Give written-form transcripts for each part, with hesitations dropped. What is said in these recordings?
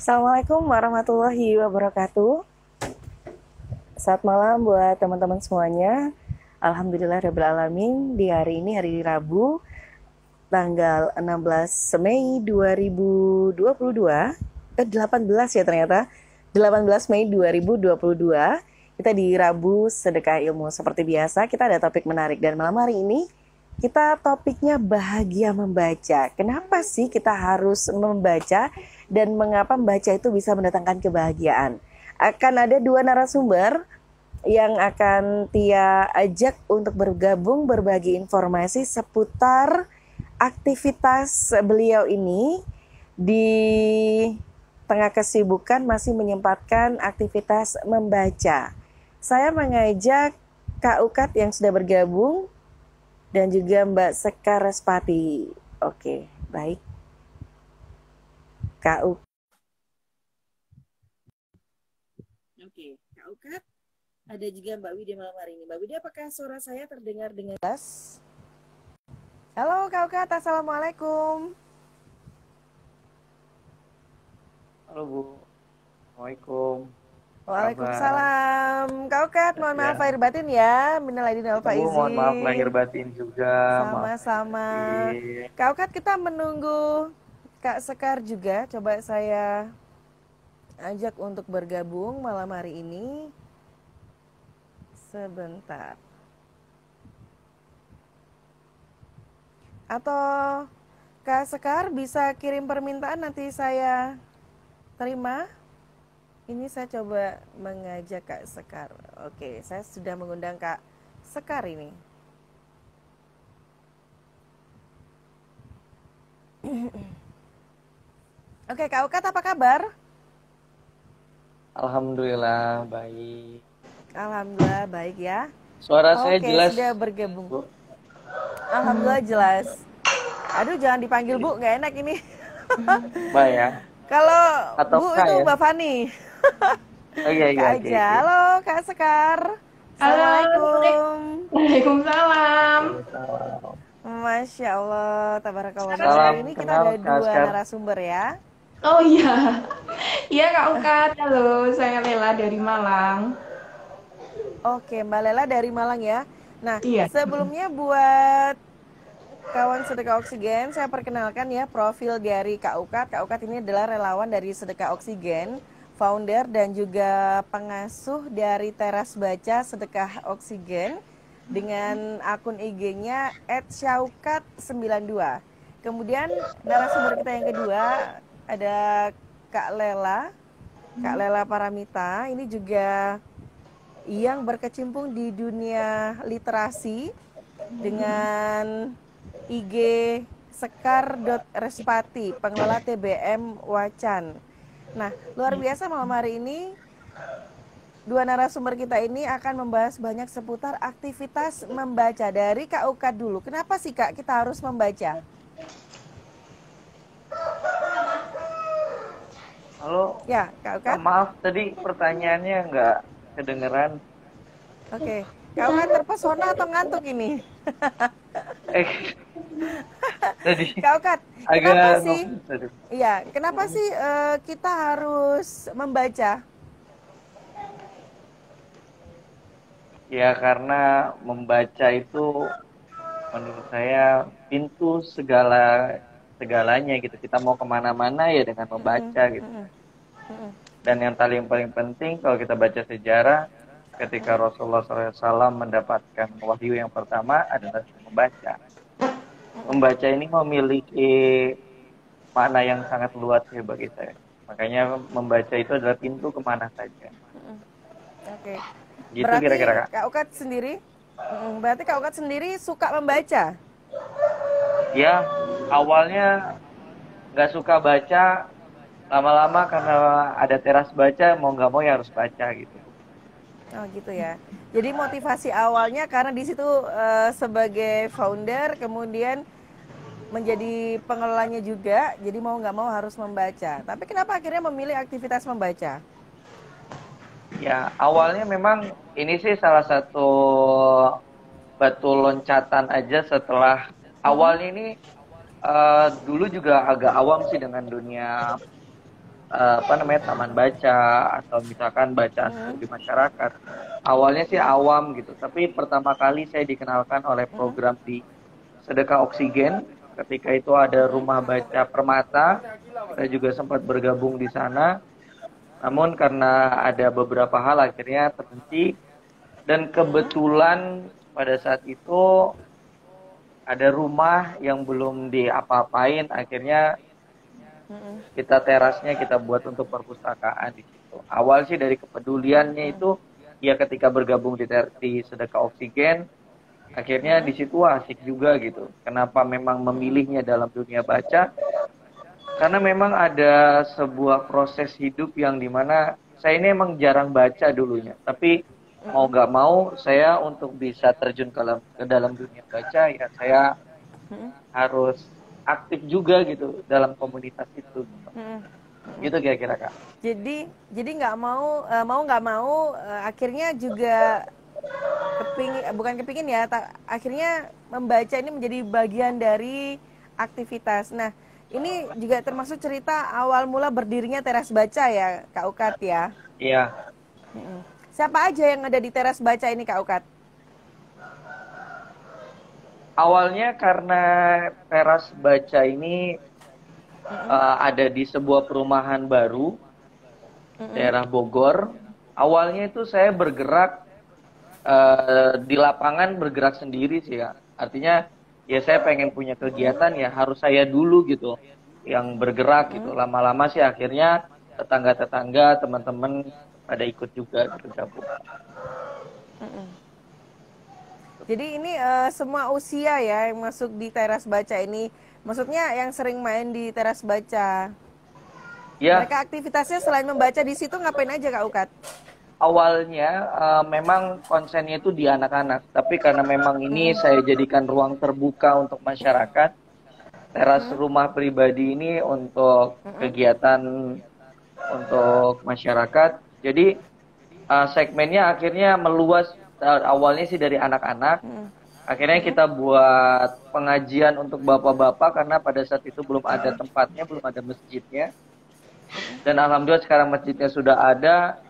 Assalamualaikum warahmatullahi wabarakatuh. Selamat malam buat teman-teman semuanya. Alhamdulillahirrabbilalamin. Di hari ini, hari Rabu, tanggal 16 Mei 2022. 18 ya ternyata. 18 Mei 2022. Kita di Rabu Sedekah Ilmu. Seperti biasa, kita ada topik menarik. Dan malam hari ini, kita topiknya bahagia membaca. Kenapa sih kita harus membaca dan mengapa membaca itu bisa mendatangkan kebahagiaan? Akan ada dua narasumber yang akan Tia ajak untuk bergabung berbagi informasi seputar aktivitas beliau ini di tengah kesibukan masih menyempatkan aktivitas membaca. Saya mengajak Kak Ukat yang sudah bergabung dan juga Mbak Sekar Respati. Oke, baik. Kak Ukat. Oke, Kak Ukat. Ada juga Mbak Widya malam hari ini. Mbak Widya, apakah suara saya terdengar dengan jelas? Halo Kak Ukat, Assalamualaikum. Halo Bu, Assalamualaikum. Waalaikumsalam. Kak Ukat, mohon maaf lahir batin ya. Minal aidin wal Bu, mohon maaf lahir faizin. batin juga. Sama-sama. Kak Ukat, kita menunggu Kak Sekar juga. Coba saya ajak untuk bergabung malam hari ini. Sebentar. Atau Kak Sekar bisa kirim permintaan nanti saya terima. Ini saya coba mengajak Kak Sekar. Oke, saya sudah mengundang Kak Sekar ini. Oke, Kak Ukat apa kabar? Alhamdulillah baik. Alhamdulillah baik ya. Suara saya jelas. Oke, sudah bergabung. Bu. Alhamdulillah jelas. Aduh, jangan dipanggil Bu, nggak enak ini. Mbak ya. Kalau Atau Bu Kak itu ya? Mbak Fani. Oh iya iya. Kak Oke, aja. oke. Halo Kak Sekar. Assalamualaikum. Waalaikumsalam. Waalaikumsalam. Masya Allah, tabarakallah. Malam Salam hari ini kita kenal ada Kak dua Askar. narasumber ya. Oh iya, iya Kak Ukat. Halo, saya Lela dari Malang. Oke, Mbak Lela dari Malang ya. Nah, Iya. sebelumnya buat kawan Sedekah Oksigen, saya perkenalkan ya profil dari Kak Ukat. Kak Ukat ini adalah relawan dari Sedekah Oksigen, founder dan juga pengasuh dari Teras Baca Sedekah Oksigen dengan akun IG-nya @syaukat92. Kemudian narasumber kita yang kedua ada Kak Lela Paramita. Ini juga yang berkecimpung di dunia literasi dengan IG sekar.respati, pengelola TBM Wacan. Nah, luar biasa malam hari ini dua narasumber kita ini akan membahas banyak seputar aktivitas membaca. Dari Kak Ukat dulu. Kenapa sih Kak kita harus membaca? Halo. Ya, Kak Ukat. Maaf tadi pertanyaannya nggak kedengeran. Oke. Kak Ukat terpesona atau ngantuk ini? Tadi Kak Ukat, agak kenapa sih? tadi. Iya, kenapa sih kita harus membaca? Ya karena membaca itu menurut saya pintu segalanya gitu. Kita mau kemana-mana ya dengan membaca gitu. Dan yang paling penting kalau kita baca sejarah, ketika Rasulullah SAW mendapatkan wahyu yang pertama adalah membaca. Membaca ini memiliki makna yang sangat luas ya bagi saya. Makanya membaca itu adalah pintu kemana saja. Oke. Gitu Berarti kira-kira Kak. Kak Ukat sendiri, berarti Kak Ukat sendiri suka membaca? Ya, awalnya nggak suka baca, lama-lama karena ada teras baca, mau nggak mau ya harus baca gitu. Oh gitu ya. Jadi motivasi awalnya karena di situ sebagai founder, kemudian menjadi pengelolanya juga, jadi mau nggak mau harus membaca. Tapi kenapa akhirnya memilih aktivitas membaca? Ya, awalnya memang ini sih salah satu batu loncatan aja setelah awalnya ini dulu juga agak awam sih dengan dunia apa namanya, taman baca atau misalkan bacaan seru di masyarakat. Awalnya sih awam gitu, tapi pertama kali saya dikenalkan oleh program di Sedekah Oksigen. Ketika itu ada rumah baca Permata, saya juga sempat bergabung di sana. Namun karena ada beberapa hal akhirnya terhenti, dan kebetulan pada saat itu ada rumah yang belum diapa-apain, akhirnya kita terasnya kita buat untuk perpustakaan di situ. Awal sih dari kepeduliannya itu ya ketika bergabung di Sedekah Oksigen, akhirnya di situ asik juga gitu. Kenapa memang memilihnya dalam dunia baca? Karena memang ada sebuah proses hidup yang dimana saya ini emang jarang baca dulunya, tapi mau gak mau saya untuk bisa terjun ke dalam dunia baca ya saya harus aktif juga gitu dalam komunitas itu. Gitu kira-kira Kak. Jadi nggak mau nggak mau akhirnya juga bukan kepingin ya, akhirnya membaca ini menjadi bagian dari aktivitas. Nah, ini juga termasuk cerita awal mula berdirinya Teras Baca ya, Kak Ukat ya. Iya. Siapa aja yang ada di Teras Baca ini, Kak Ukat? Awalnya karena Teras Baca ini ada di sebuah perumahan baru daerah Bogor. Awalnya itu saya bergerak di lapangan, bergerak sendiri sih ya. Artinya ya saya pengen punya kegiatan ya harus saya dulu gitu yang bergerak gitu. Lama-lama sih akhirnya tetangga-tetangga, teman-teman pada ikut juga gitu gabung. Jadi ini semua usia ya yang masuk di Teras Baca ini. Maksudnya yang sering main di Teras Baca. Ya. Mereka aktivitasnya selain membaca di situ ngapain aja, Kak Ukat? Awalnya memang konsennya itu di anak-anak. Tapi karena memang ini saya jadikan ruang terbuka untuk masyarakat. Teras rumah pribadi ini untuk kegiatan untuk masyarakat. Jadi segmennya akhirnya meluas. Awalnya sih dari anak-anak, akhirnya kita buat pengajian untuk bapak-bapak karena pada saat itu belum ada tempatnya, belum ada masjidnya. Dan alhamdulillah sekarang masjidnya sudah ada,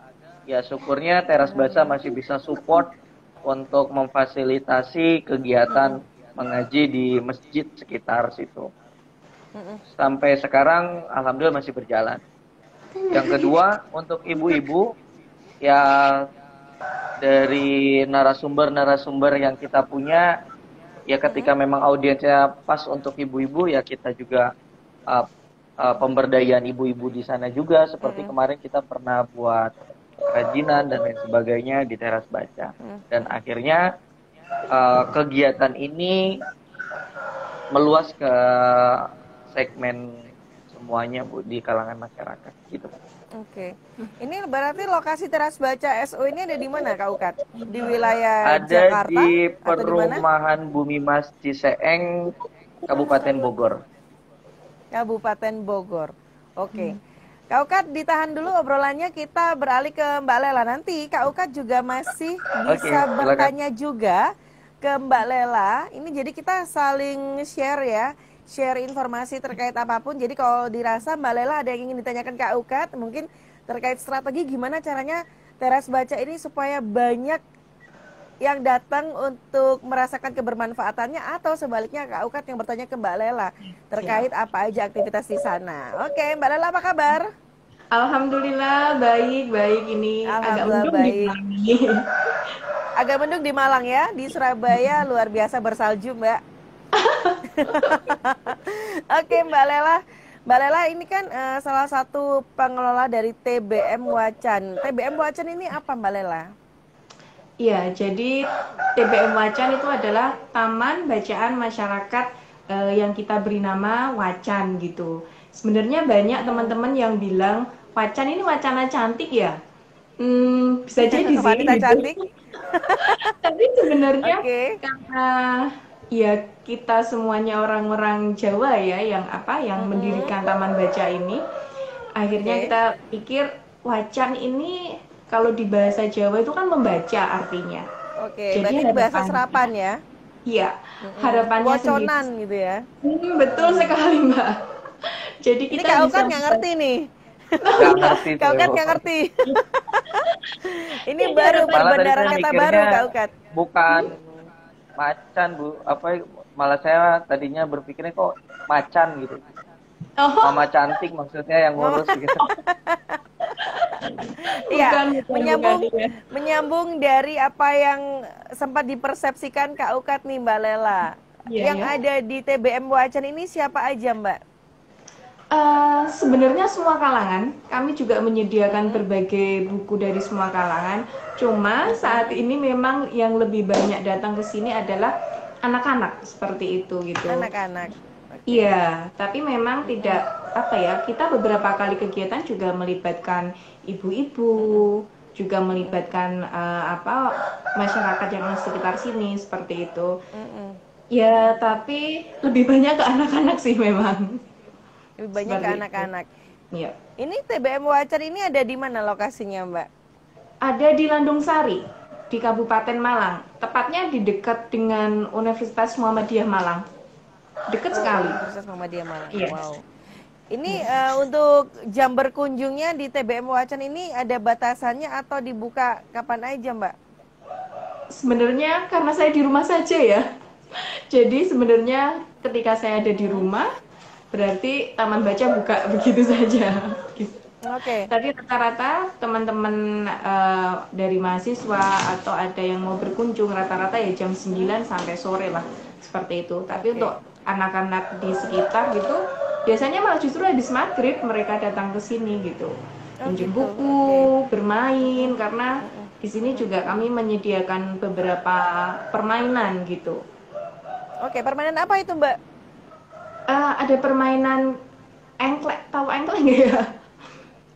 ya syukurnya Teras Baca masih bisa support untuk memfasilitasi kegiatan mengaji di masjid sekitar situ. Sampai sekarang alhamdulillah masih berjalan. Yang kedua, untuk ibu-ibu, ya dari narasumber-narasumber yang kita punya, ya ketika memang audiensnya pas untuk ibu-ibu, ya kita juga pemberdayaan ibu-ibu di sana juga. Seperti kemarin kita pernah buat kerajinan dan lain sebagainya di Teras Baca. Dan akhirnya kegiatan ini meluas ke segmen semuanya Bu, di kalangan masyarakat gitu. Oke. Ini berarti lokasi Teras Baca SO ini ada di mana, Kak Ukat? Di wilayah Ada Jakarta? di perumahan Bumi Mas Ciseeng, Kabupaten Bogor. Kabupaten Bogor. Oke. Kak Ukat ditahan dulu obrolannya, kita beralih ke Mbak Lela. Nanti Kak Ukat juga masih bisa bertanya juga ke Mbak Lela. Ini jadi kita saling share ya. Share informasi terkait apapun. Jadi kalau dirasa Mbak Lela ada yang ingin ditanyakan Kak Ukat, mungkin terkait strategi gimana caranya Teras Baca ini supaya banyak yang datang untuk merasakan kebermanfaatannya, atau sebaliknya Kak Ukat yang bertanya ke Mbak Lela terkait apa aja aktivitas di sana. Oke, Mbak Lela apa kabar? Alhamdulillah baik ini. Alhamdulillah baik. Agak mendung di Malang ya, di Surabaya luar biasa bersalju Mbak. Oke Mbak Lela ini kan salah satu pengelola dari TBM Wacan. TBM Wacan ini apa Mbak Lela? Iya, jadi TBM Wacan itu adalah Taman Bacaan Masyarakat yang kita beri nama Wacan gitu. Sebenarnya banyak teman-teman yang bilang Wacan ini wacana cantik ya. Bisa jadi sih. Wanita cantik. Tapi sebenarnya karena ya kita semuanya orang-orang Jawa ya yang mendirikan Taman Baca ini, akhirnya kita pikir Wacan ini kalau di bahasa Jawa itu kan membaca artinya. Oke, jadi ini bahasa serapan ya? Iya, harapannya waconan gitu ya? Betul sekali Mbak. Jadi kita ini Kak Ukat nggak ngerti nih. Nggak ngerti Kak Ukat tuh. nggak ngerti. Ini Kayaknya baru rata-rata Malah tadi perbendaharaan saya kata mikirnya baru Kak Ukat. bukan macan, Bu. Malah saya tadinya berpikirnya kok macan gitu. Oh, Mama cantik maksudnya yang Mama. ngurus gitu. Iya, bukan, menyambung ya. menyambung dari apa yang sempat dipersepsikan Kak Ukat nih Mbak Lela. Iya, Yang ya. ada di TBM Wacan ini siapa aja Mbak? Sebenarnya semua kalangan, kami juga menyediakan berbagai buku dari semua kalangan. Cuma saat ini memang yang lebih banyak datang ke sini adalah anak-anak seperti itu gitu. Anak-anak. Iya, tapi memang tidak apa ya, kita beberapa kali kegiatan juga melibatkan ibu-ibu, juga melibatkan masyarakat yang di sekitar sini seperti itu. Ya, tapi lebih banyak ke anak-anak sih memang. Lebih banyak ke Seperti itu. anak-anak. Iya. Ini TBM Wacan ini ada di mana lokasinya Mbak? Ada di Landung Sari, di Kabupaten Malang. Tepatnya di dekat dengan Universitas Muhammadiyah Malang. Dekat sekali. Universitas Muhammadiyah Malang. Iya. Wow. Ini untuk jam berkunjungnya di TBM Wacan ini ada batasannya atau dibuka kapan aja Mbak? Sebenarnya karena saya di rumah saja ya. Jadi sebenarnya ketika saya ada di rumah, berarti taman baca buka begitu saja. Oke. Tapi rata-rata teman-teman dari mahasiswa atau ada yang mau berkunjung rata-rata ya jam 9 sampai sore lah seperti itu. Tapi untuk anak-anak di sekitar gitu biasanya malah justru habis maghrib mereka datang ke sini gitu. Pinjam buku, bermain karena di sini juga kami menyediakan beberapa permainan gitu. Oke, permainan apa itu Mbak? Ada permainan engklek, tahu engklek nggak ya?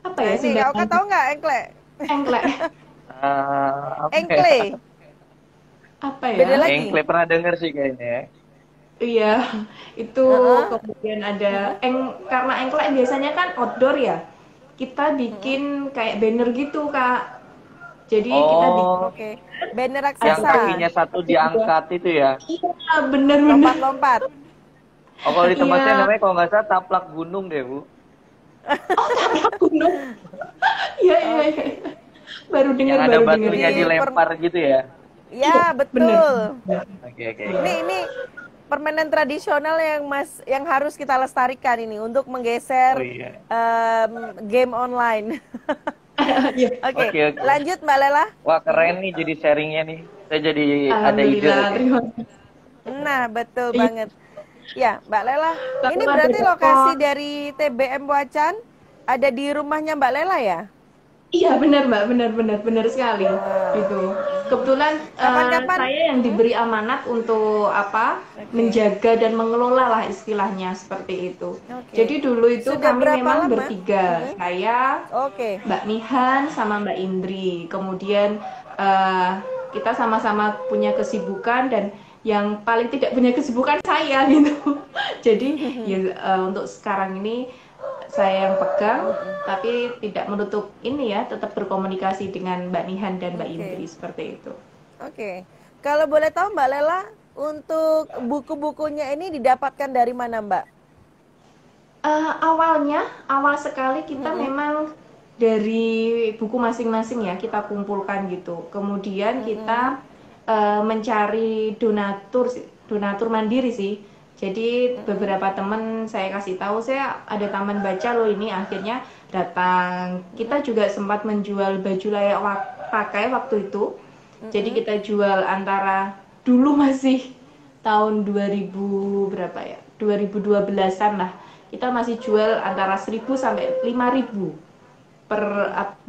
Apa ya? Ini kau kan tahu nggak engklek? Engklek. Engkle. Apa ya? Beda lagi. Engkle pernah denger sih kayaknya ya. Iya, itu kemudian ada karena engklek biasanya kan outdoor ya. Kita bikin kayak banner gitu, Kak. Jadi kita bikin banner Yang raksasa. kakinya satu diangkat itu ya. Iya, bener-bener. Lompat-lompat. Oh, kalau di tempat Iya. saya namanya kalau nggak salah taplak gunung deh, Bu. Taplak gunung. Iya. Baru dengar, Yang ada baru batunya dengar. dilempar gitu ya. Ya, betul. Oke. Ini permainan tradisional yang harus kita lestarikan ini untuk menggeser Oh iya. game online. Oke, Oke. lanjut Mbak Lela. Wah, keren nih jadi sharingnya nih. Saya jadi ada ide. Alhamdulillah, terima kasih. Nah, betul banget. Ya, Mbak Lela. Tapi Ini ada berarti toko. lokasi dari TBM Wacan ada di rumahnya Mbak Lela ya? Iya benar Mbak, benar sekali. Gitu. Kebetulan Kapan-kapan? saya yang diberi amanat untuk menjaga dan mengelola lah istilahnya seperti itu. Jadi dulu itu Sudah kami berapa memang lama? bertiga, saya, Mbak Nihan sama Mbak Indri. Kemudian kita sama-sama punya kesibukan dan yang paling tidak punya kesibukan saya gitu. Jadi untuk sekarang ini saya yang pegang, tapi tidak menutup ini ya, tetap berkomunikasi dengan Mbak Nihan dan Mbak Indri seperti itu. Oke. Kalau boleh tahu Mbak Lela, untuk buku-bukunya ini didapatkan dari mana Mbak? Awal sekali kita memang dari buku masing-masing ya, kita kumpulkan gitu. Kemudian kita mencari donatur mandiri sih. Jadi beberapa teman saya kasih tahu, saya ada taman baca loh ini, akhirnya datang. Kita juga sempat menjual baju layak pakai waktu itu. Jadi kita jual antara dulu masih tahun 2000 berapa ya? 2012-an lah. Kita masih jual antara 1.000 sampai 5.000 per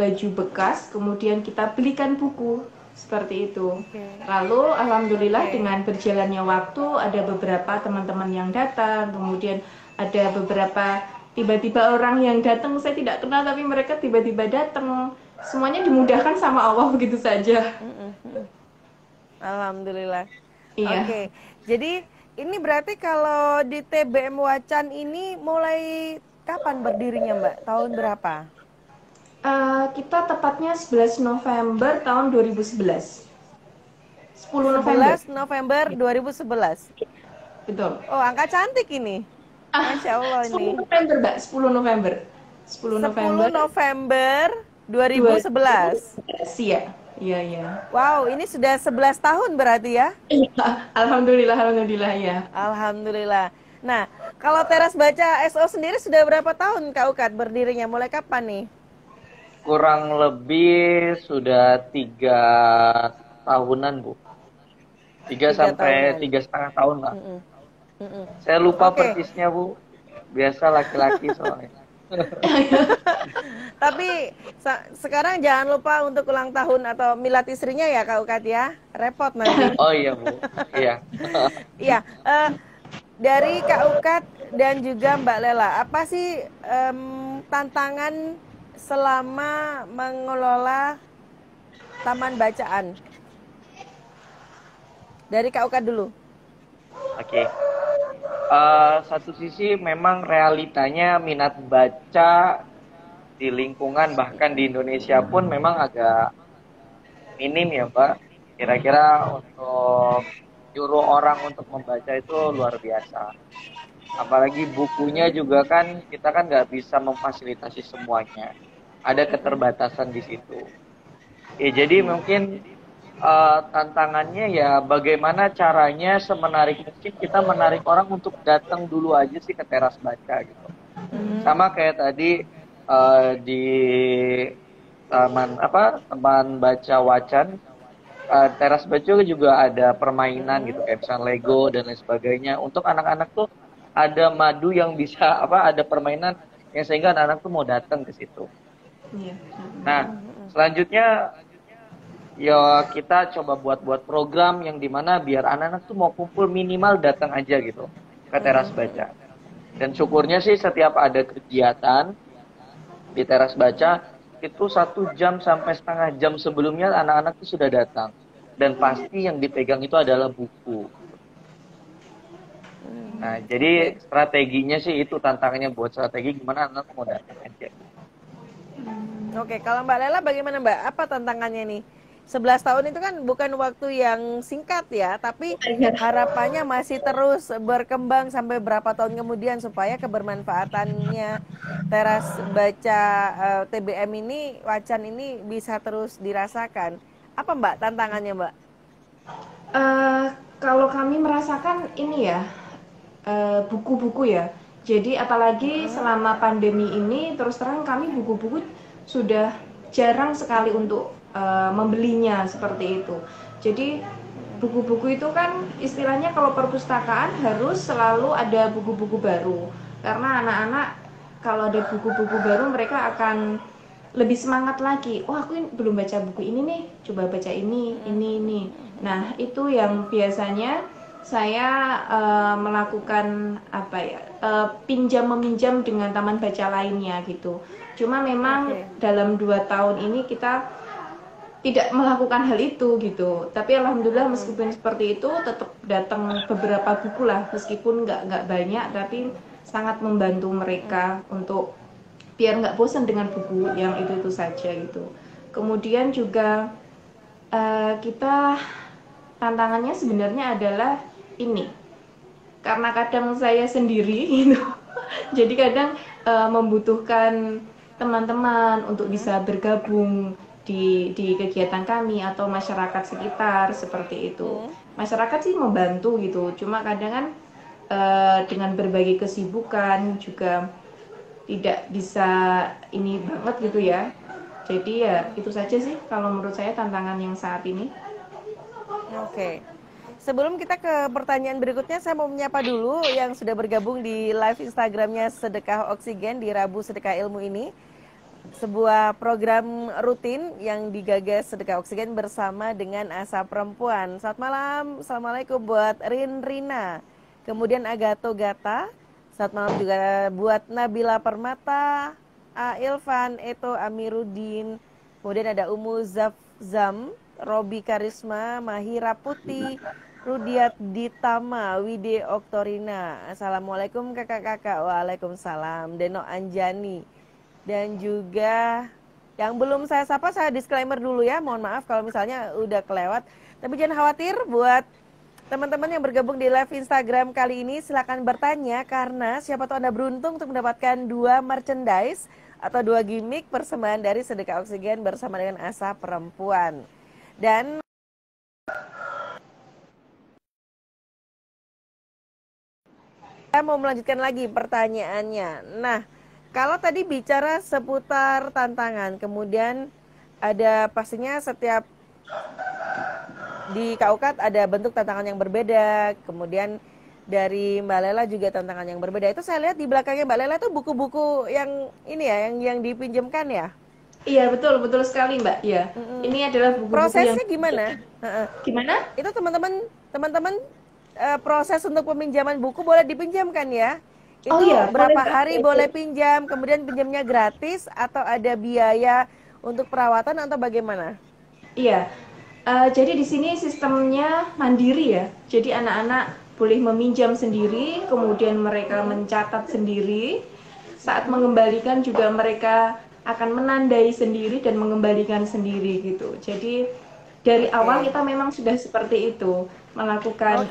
baju bekas, kemudian kita belikan buku. Seperti itu. Lalu alhamdulillah dengan berjalannya waktu ada beberapa teman-teman yang datang, kemudian ada beberapa tiba-tiba orang yang datang saya tidak kenal tapi mereka tiba-tiba datang. Semuanya dimudahkan sama Allah begitu saja. Alhamdulillah. Iya. Oke. Jadi ini berarti kalau di TBM Wacan ini mulai kapan berdirinya Mbak? Tahun berapa? Kita tepatnya 11 November tahun 2011. 10 November. 11 November 2011. Betul. Oh, angka cantik ini. Masya Allah ini. 10 November, Mbak. 10 November. 10 10 November November 2011. 2011 ya. Iya, iya. Wow, ini sudah 11 tahun berarti ya? Iya, alhamdulillah, alhamdulillah ya. Alhamdulillah. Nah, kalau Teras Baca SO sendiri sudah berapa tahun Kak Ukat berdirinya? Mulai kapan nih? Kurang lebih sudah 3 tahunan, Bu. 3 3 sampai tahunan. 3,5 tahun lah. Mm-mm. Saya lupa Oke. persisnya, Bu. Biasa laki-laki soalnya. Tapi sekarang jangan lupa untuk ulang tahun atau milad istrinya ya Kak Ukat ya. Repot nanti. Oh iya, Bu. Iya. Iya, dari Kak Ukat dan juga Mbak Lela, apa sih tantangan selama mengelola taman bacaan? Dari Kak Ukat dulu. Oke. Satu sisi memang realitanya minat baca di lingkungan bahkan di Indonesia pun memang agak minim ya, Mbak. Kira-kira untuk nyuruh orang untuk membaca itu luar biasa. Apalagi bukunya juga kan kita kan nggak bisa memfasilitasi semuanya. Ada keterbatasan di situ. Ya jadi mungkin tantangannya ya bagaimana caranya semenarik mungkin kita menarik orang untuk datang dulu aja sih ke teras baca gitu. Sama kayak tadi di teman baca Wacan, teras baca juga ada permainan gitu kayak misalnya Lego dan lain sebagainya. Untuk anak-anak tuh ada madu yang bisa ada permainan yang sehingga anak-anak tuh mau datang ke situ. Iya. Nah, selanjutnya ya kita coba buat program yang dimana biar anak-anak tuh mau kumpul minimal datang aja gitu ke teras baca. Dan syukurnya sih setiap ada kegiatan di teras baca itu 1 jam sampai setengah jam sebelumnya anak-anak tuh sudah datang. Dan pasti yang dipegang itu adalah buku. Nah, jadi strateginya sih itu tantangannya buat strategi gimana anak mau datang aja. Oke, kalau Mbak Lela bagaimana Mbak? Apa tantangannya nih? 11 tahun itu kan bukan waktu yang singkat ya, tapi harapannya masih terus berkembang sampai berapa tahun kemudian supaya kebermanfaatannya teras baca TBM ini, Wacan ini bisa terus dirasakan. Apa Mbak tantangannya Mbak? Kalau kami merasakan ini ya, buku-buku ya. Jadi apalagi selama pandemi ini terus terang kami buku-buku sudah jarang sekali untuk membelinya seperti itu. Jadi buku-buku itu kan istilahnya kalau perpustakaan harus selalu ada buku-buku baru. Karena anak-anak kalau ada buku-buku baru mereka akan lebih semangat lagi. Oh, aku belum baca buku ini nih, coba baca ini. Nah, itu yang biasanya saya melakukan pinjam meminjam dengan taman baca lainnya gitu. Cuma memang dalam 2 tahun ini kita tidak melakukan hal itu gitu. Tapi alhamdulillah meskipun seperti itu tetap datang beberapa buku lah, meskipun nggak banyak tapi sangat membantu mereka untuk biar nggak bosan dengan buku yang itu saja gitu. Kemudian juga kita tantangannya sebenarnya adalah ini, karena kadang saya sendiri gitu, jadi kadang membutuhkan teman-teman untuk bisa bergabung di kegiatan kami atau masyarakat sekitar seperti itu. Masyarakat sih membantu gitu, cuma kadang kan dengan berbagai kesibukan juga tidak bisa ini banget gitu ya. Jadi ya itu saja sih kalau menurut saya tantangan yang saat ini. Oke. Sebelum kita ke pertanyaan berikutnya, saya mau menyapa dulu yang sudah bergabung di live Instagramnya Sedekah Oksigen di Rabu Sedekah Ilmu ini. Sebuah program rutin yang digagas Sedekah Oksigen bersama dengan Asa Perempuan. Selamat malam, Assalamualaikum buat Rina. Kemudian Agato Gata. Selamat malam juga buat Nabila Permata, Ilvan, Eto Amiruddin. Kemudian ada Umu Zafzam, Robi Karisma, Mahira Putih, Rudiat Ditama, Wide Oktorina. Assalamualaikum kakak-kakak. Waalaikumsalam. Deno Anjani. Dan juga yang belum saya sapa, saya disclaimer dulu ya. Mohon maaf kalau misalnya udah kelewat. Tapi jangan khawatir buat teman-teman yang bergabung di live Instagram kali ini silakan bertanya karena siapa tahu Anda beruntung untuk mendapatkan 2 merchandise atau 2 gimmick persembahan dari Sedekah Oksigen bersama dengan Asa Perempuan. Dan saya mau melanjutkan lagi pertanyaannya. Nah, kalau tadi bicara seputar tantangan, kemudian ada pastinya setiap di KUKAT ada bentuk tantangan yang berbeda, kemudian dari Mbak Lela juga tantangan yang berbeda. Itu saya lihat di belakangnya Mbak Lela itu buku-buku yang ini ya, yang dipinjamkan ya? Iya, betul sekali Mbak. Ya, ini adalah buku-buku prosesnya yang... gimana? Gimana? Itu teman-teman proses untuk peminjaman buku boleh dipinjamkan ya? Itu berapa hari boleh pinjam, kemudian pinjamnya gratis atau ada biaya untuk perawatan atau bagaimana? Iya, jadi di sini sistemnya mandiri ya. Jadi anak-anak boleh meminjam sendiri, kemudian mereka mencatat sendiri. Saat mengembalikan juga mereka akan menandai sendiri dan mengembalikan sendiri gitu. Jadi dari awal kita memang sudah seperti itu melakukan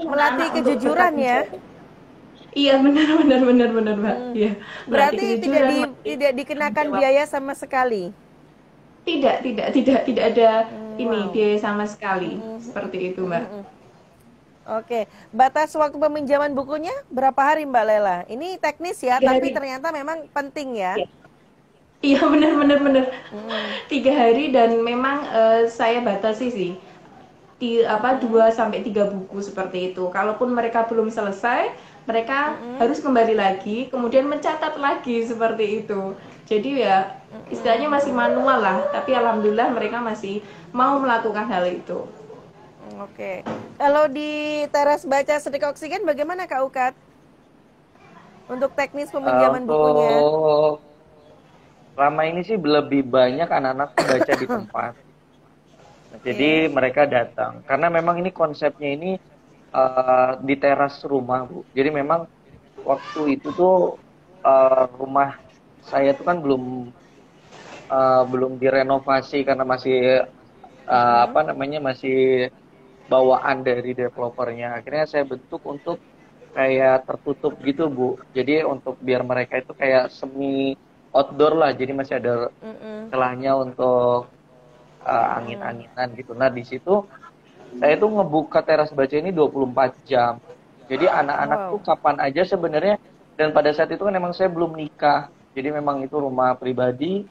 melatih kejujuran ya. Iya, benar Mbak. Iya. Berarti tidak dikenakan biaya sama sekali. Tidak ada biaya sama sekali. Seperti itu, Mbak. Oke, batas waktu peminjaman bukunya berapa hari Mbak Lela? Ini teknis ya, tapi ternyata memang penting ya. Iya, benar. 3 hari dan memang saya batasi sih. 2-3 buku seperti itu. Kalaupun mereka belum selesai, mereka harus kembali lagi, kemudian mencatat lagi seperti itu. Jadi ya istilahnya masih manual lah, tapi alhamdulillah mereka masih mau melakukan hal itu. Oke. Kalau di teras baca Sedekah Oksigen bagaimana Kak Ukat? Untuk teknis peminjaman bukunya? Selama ini sih lebih banyak anak-anak baca di tempat. Jadi mereka datang. Karena memang ini konsepnya ini di teras rumah, Bu. Jadi memang waktu itu tuh rumah saya tuh kan belum direnovasi karena masih masih bawaan dari developernya. Akhirnya saya bentuk untuk kayak tertutup gitu, Bu. Jadi untuk biar mereka itu kayak semi outdoor lah. Jadi masih ada celahnya untuk angin-anginan gitu. Nah, di situ saya tuh ngebuka teras baca ini 24 jam. Jadi anak-anak tuh kapan aja sebenarnya, dan pada saat itu kan memang saya belum nikah. Jadi memang itu rumah pribadi,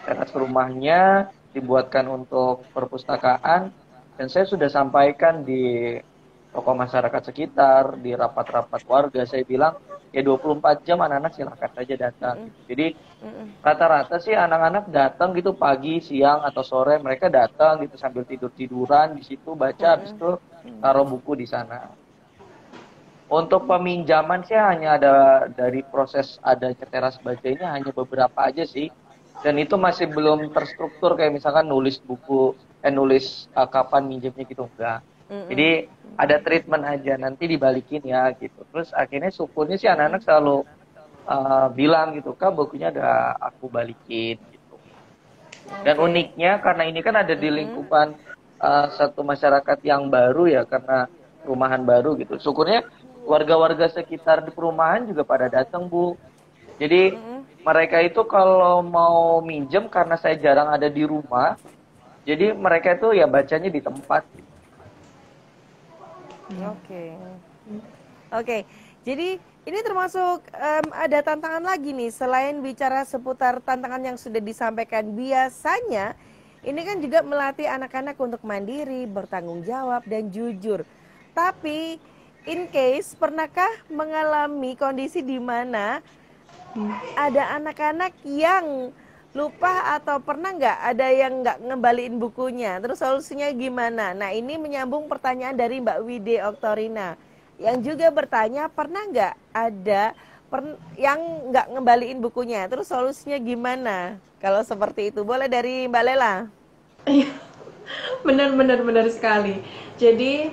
teras rumahnya dibuatkan untuk perpustakaan, dan saya sudah sampaikan di tokoh masyarakat sekitar, di rapat-rapat warga, saya bilang ya 24 jam anak-anak silahkan saja datang. Jadi rata-rata sih anak-anak datang gitu pagi, siang, atau sore, mereka datang gitu sambil tidur-tiduran di situ, baca, habis itu taruh buku di sana. Untuk peminjaman sih hanya ada dari proses adanya teras baca ini hanya beberapa aja sih. Dan itu masih belum terstruktur kayak misalkan nulis buku, nulis kapan minjemnya gitu, enggak. Jadi ada treatment aja, nanti dibalikin ya gitu. Terus akhirnya syukurnya sih anak-anak selalu bilang gitu, Kak bukunya ada aku balikin gitu. Dan uniknya karena ini kan ada di lingkupan satu masyarakat yang baru ya, karena perumahan baru gitu. Syukurnya warga-warga sekitar di perumahan juga pada datang, Bu. Jadi mereka itu kalau mau minjem karena saya jarang ada di rumah, jadi mereka itu ya bacanya di tempat. Oke. Jadi ini termasuk ada tantangan lagi nih, selain bicara seputar tantangan yang sudah disampaikan biasanya, ini kan juga melatih anak-anak untuk mandiri, bertanggung jawab, dan jujur. Tapi in case, pernahkah mengalami kondisi di mana ada anak-anak yang lupa atau pernah nggak ada yang nggak ngembaliin bukunya? Terus solusinya gimana? Nah, ini menyambung pertanyaan dari Mbak Wide Oktorina yang juga bertanya, pernah nggak ada yang nggak ngembaliin bukunya? Terus solusinya gimana? Kalau seperti itu, boleh dari Mbak Lela. Benar sekali. Jadi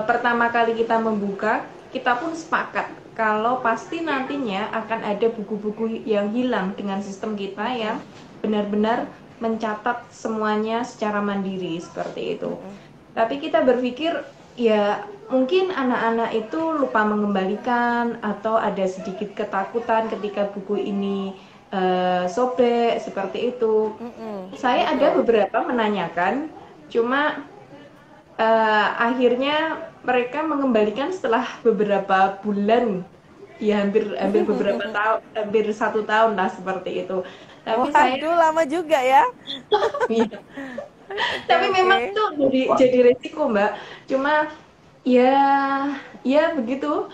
pertama kali kita membuka, kita pun sepakat kalau pasti nantinya akan ada buku-buku yang hilang dengan sistem kita yang benar-benar mencatat semuanya secara mandiri seperti itu. Tapi kita berpikir ya mungkin anak-anak itu lupa mengembalikan atau ada sedikit ketakutan ketika buku ini sobek seperti itu. Saya ada beberapa menanyakan, cuma akhirnya mereka mengembalikan setelah beberapa bulan, ya hampir beberapa tahun, hampir 1 tahun lah seperti itu. Tapi Waduh, lama juga ya. Iya. Tapi memang itu jadi resiko, Mbak. Cuma ya begitu.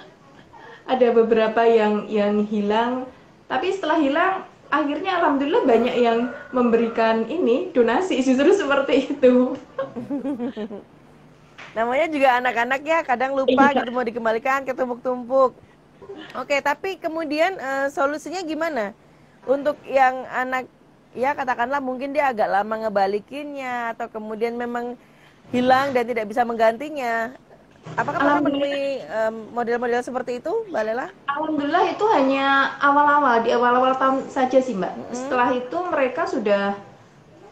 Ada beberapa yang hilang, tapi setelah hilang akhirnya alhamdulillah banyak yang memberikan ini donasi, justru seperti itu. Namanya juga anak-anak ya, kadang lupa gitu mau dikembalikan ketumpuk-tumpuk. Oke, tapi kemudian solusinya gimana? Untuk yang anak, ya katakanlah mungkin dia agak lama ngebalikinnya, atau kemudian memang hilang dan tidak bisa menggantinya. Apakah pernah menemui model-model seperti itu, Mbak Lela? Alhamdulillah itu hanya di awal-awal tahun saja sih, Mbak. Setelah itu mereka sudah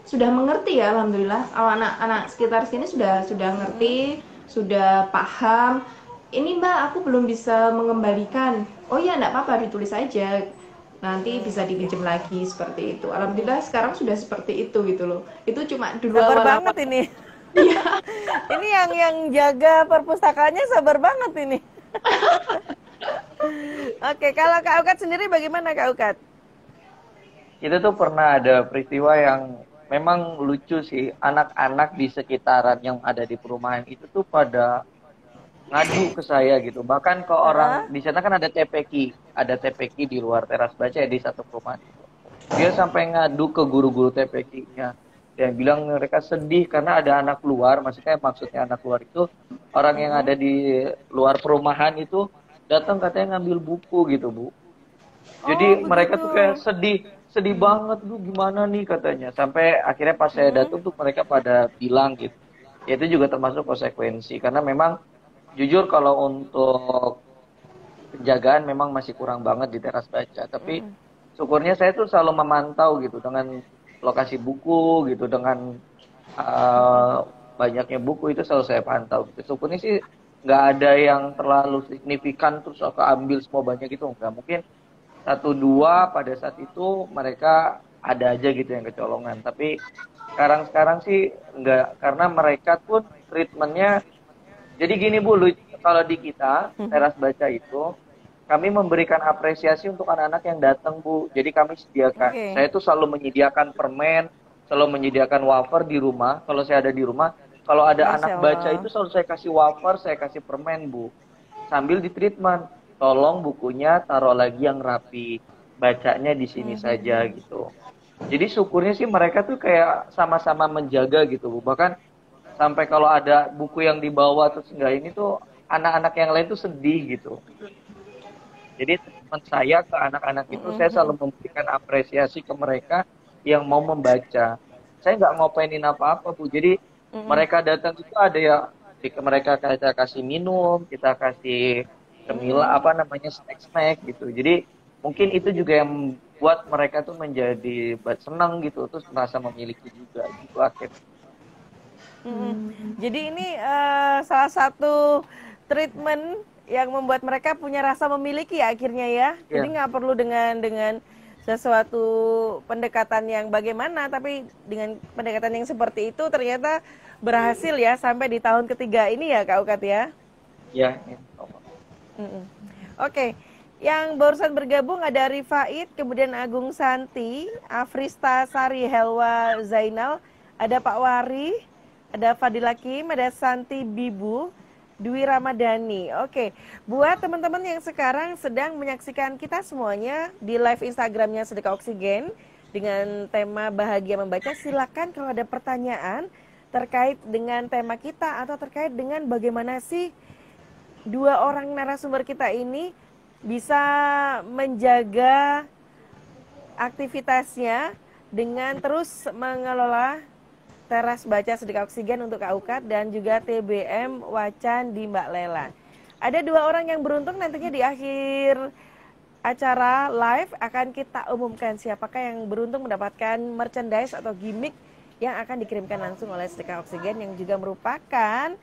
mengerti ya, alhamdulillah. Anak-anak sekitar sini sudah ngerti, sudah paham. Ini Mbak, aku belum bisa mengembalikan. Oh ya, enggak apa-apa, ditulis aja. Nanti bisa dipinjam lagi seperti itu. Alhamdulillah sekarang sudah seperti itu gitu loh. Itu cuma dulu Sabar awal-awal. banget ini. Ini yang jaga perpustakaannya sabar banget ini. Oke, kalau Kak Ukat sendiri bagaimana Kak Ukat? Kita tuh pernah ada peristiwa yang memang lucu sih. Anak-anak di sekitaran yang ada di perumahan itu tuh pada ngadu ke saya gitu. Bahkan ke orang di sana kan ada TPQ di luar teras baca ya, di satu perumahan. Dia sampai ngadu ke guru-guru TPQ-nya. Dia bilang mereka sedih karena ada anak luar, maksudnya anak luar itu orang yang ada di luar perumahan itu datang katanya ngambil buku gitu, Bu. Jadi mereka tuh kayak sedih banget, Bu, gimana nih katanya. Sampai akhirnya pas saya datang tuh mereka pada bilang gitu. Ya itu juga termasuk konsekuensi karena memang jujur kalau untuk penjagaan memang masih kurang banget di teras baca. Tapi syukurnya saya tuh selalu memantau gitu dengan lokasi buku gitu, dengan banyaknya buku itu selalu saya pantau. Syukurnya sih nggak ada yang terlalu signifikan terus aku ambil semua banyak gitu, nggak. Mungkin 1-2 pada saat itu mereka ada aja gitu yang kecolongan. Tapi sekarang sih nggak, karena mereka pun treatmentnya. Jadi gini Bu, kalau di kita teras baca itu kami memberikan apresiasi untuk anak-anak yang datang, Bu. Jadi kami sediakan. Saya tuh selalu menyediakan permen, selalu menyediakan wafer di rumah. Kalau saya ada di rumah, kalau ada anak baca itu selalu saya kasih wafer, saya kasih permen, Bu. Sambil di treatment, tolong bukunya taruh lagi yang rapi. Bacanya di sini saja gitu. Jadi syukurnya sih mereka tuh kayak sama-sama menjaga gitu, Bu. Bahkan sampai kalau ada buku yang dibawa terus enggak ini tuh anak-anak yang lain tuh sedih gitu. Jadi teman saya ke anak-anak itu saya selalu memberikan apresiasi ke mereka yang mau membaca. Saya nggak ngopenin apa-apa, Bu. Jadi mereka datang itu ada ya, mereka kita kasih minum, kita kasih cemilan snack gitu. Jadi mungkin itu juga yang buat mereka tuh menjadi senang gitu, terus merasa memiliki juga gitu akhirnya. Jadi ini salah satu treatment yang membuat mereka punya rasa memiliki ya akhirnya ya. Jadi nggak perlu dengan sesuatu pendekatan yang bagaimana, tapi dengan pendekatan yang seperti itu ternyata berhasil ya sampai di tahun ketiga ini ya Kak Ukat ya. Iya. Oke, yang barusan bergabung ada Rifaid, kemudian Agung Santi, Afrista Sari Helwa Zainal, ada Pak Wari, ada Fadila Kim, ada Santi Bibu, Dwi Ramadhani. Oke, buat teman-teman yang sekarang sedang menyaksikan kita semuanya di live Instagramnya Sedekah Oksigen dengan tema Bahagia Membaca, silakan kalau ada pertanyaan terkait dengan tema kita atau terkait dengan bagaimana sih dua orang narasumber kita ini bisa menjaga aktivitasnya dengan terus mengelola Teras Baca Sedekah Oksigen untuk Kak Ukat dan juga TBM Wacan di Mbak Lela. Ada dua orang yang beruntung nantinya di akhir acara live akan kita umumkan siapakah yang beruntung mendapatkan merchandise atau gimmick yang akan dikirimkan langsung oleh Sedekah Oksigen yang juga merupakan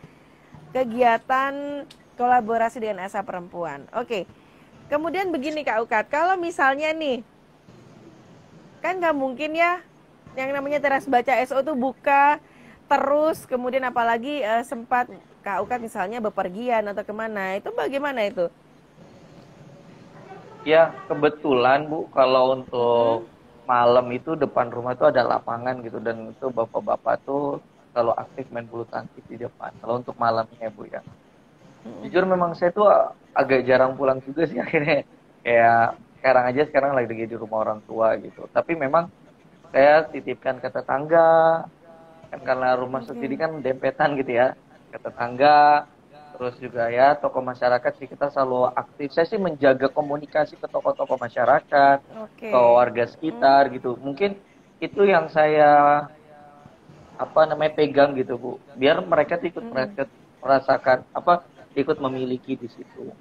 kegiatan kolaborasi dengan Asa Perempuan. Oke. Kemudian begini Kak Ukat, kalau misalnya nih, kan nggak mungkin ya yang namanya teras baca SO tuh buka terus, kemudian apalagi sempat Kak Ukat misalnya bepergian atau kemana, itu bagaimana itu? Ya kebetulan Bu, kalau untuk malam itu depan rumah itu ada lapangan gitu, dan itu bapak-bapak tuh selalu aktif main bulu tangkis di depan. Kalau untuk malamnya Bu ya, jujur memang saya tuh agak jarang pulang juga sih akhirnya. Kayak sekarang lagi di rumah orang tua gitu. Tapi memang saya titipkan ke tetangga, kan karena rumah sendiri kan dempetan gitu ya, ke tetangga. Terus juga ya tokoh masyarakat sih, kita selalu aktif. Saya sih menjaga komunikasi ke tokoh-tokoh masyarakat, ke warga sekitar gitu. Mungkin itu yang saya pegang gitu Bu, biar mereka ikut merasakan ikut memiliki di situ.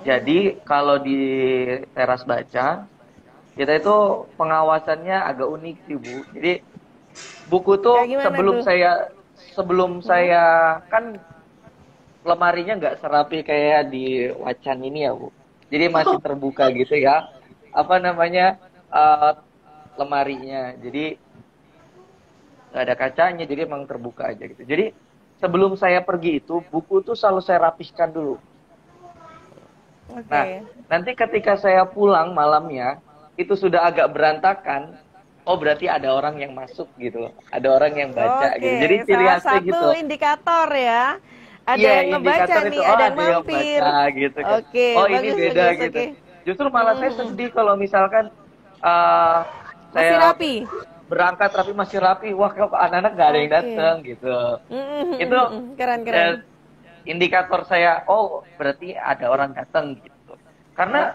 Jadi kalau di teras baca kita itu pengawasannya agak unik sih Bu. Jadi buku tuh sebelum saya kan lemarinya nggak serapi kayak di Wacan ini ya Bu. Jadi masih terbuka gitu ya. Lemarinya. Jadi nggak ada kacanya, jadi emang terbuka aja gitu. Jadi sebelum saya pergi itu, buku tuh selalu saya rapihkan dulu. Nah, nanti ketika saya pulang malamnya, itu sudah agak berantakan. Oh berarti ada orang yang masuk gitu, ada orang yang baca gitu. Jadi ciri khasnya gitu. Salah satu indikator ya. Ada yang ngebaca nih, ada yang mampir. Gitu kan. Oh ini beda gitu. Justru malah saya sedih kalau misalkan saya masih rapi. Berangkat rapi, masih rapi. Wah kok anak-anak nggak ada yang datang gitu. Itu keren. Indikator saya, oh berarti ada orang datang gitu. Karena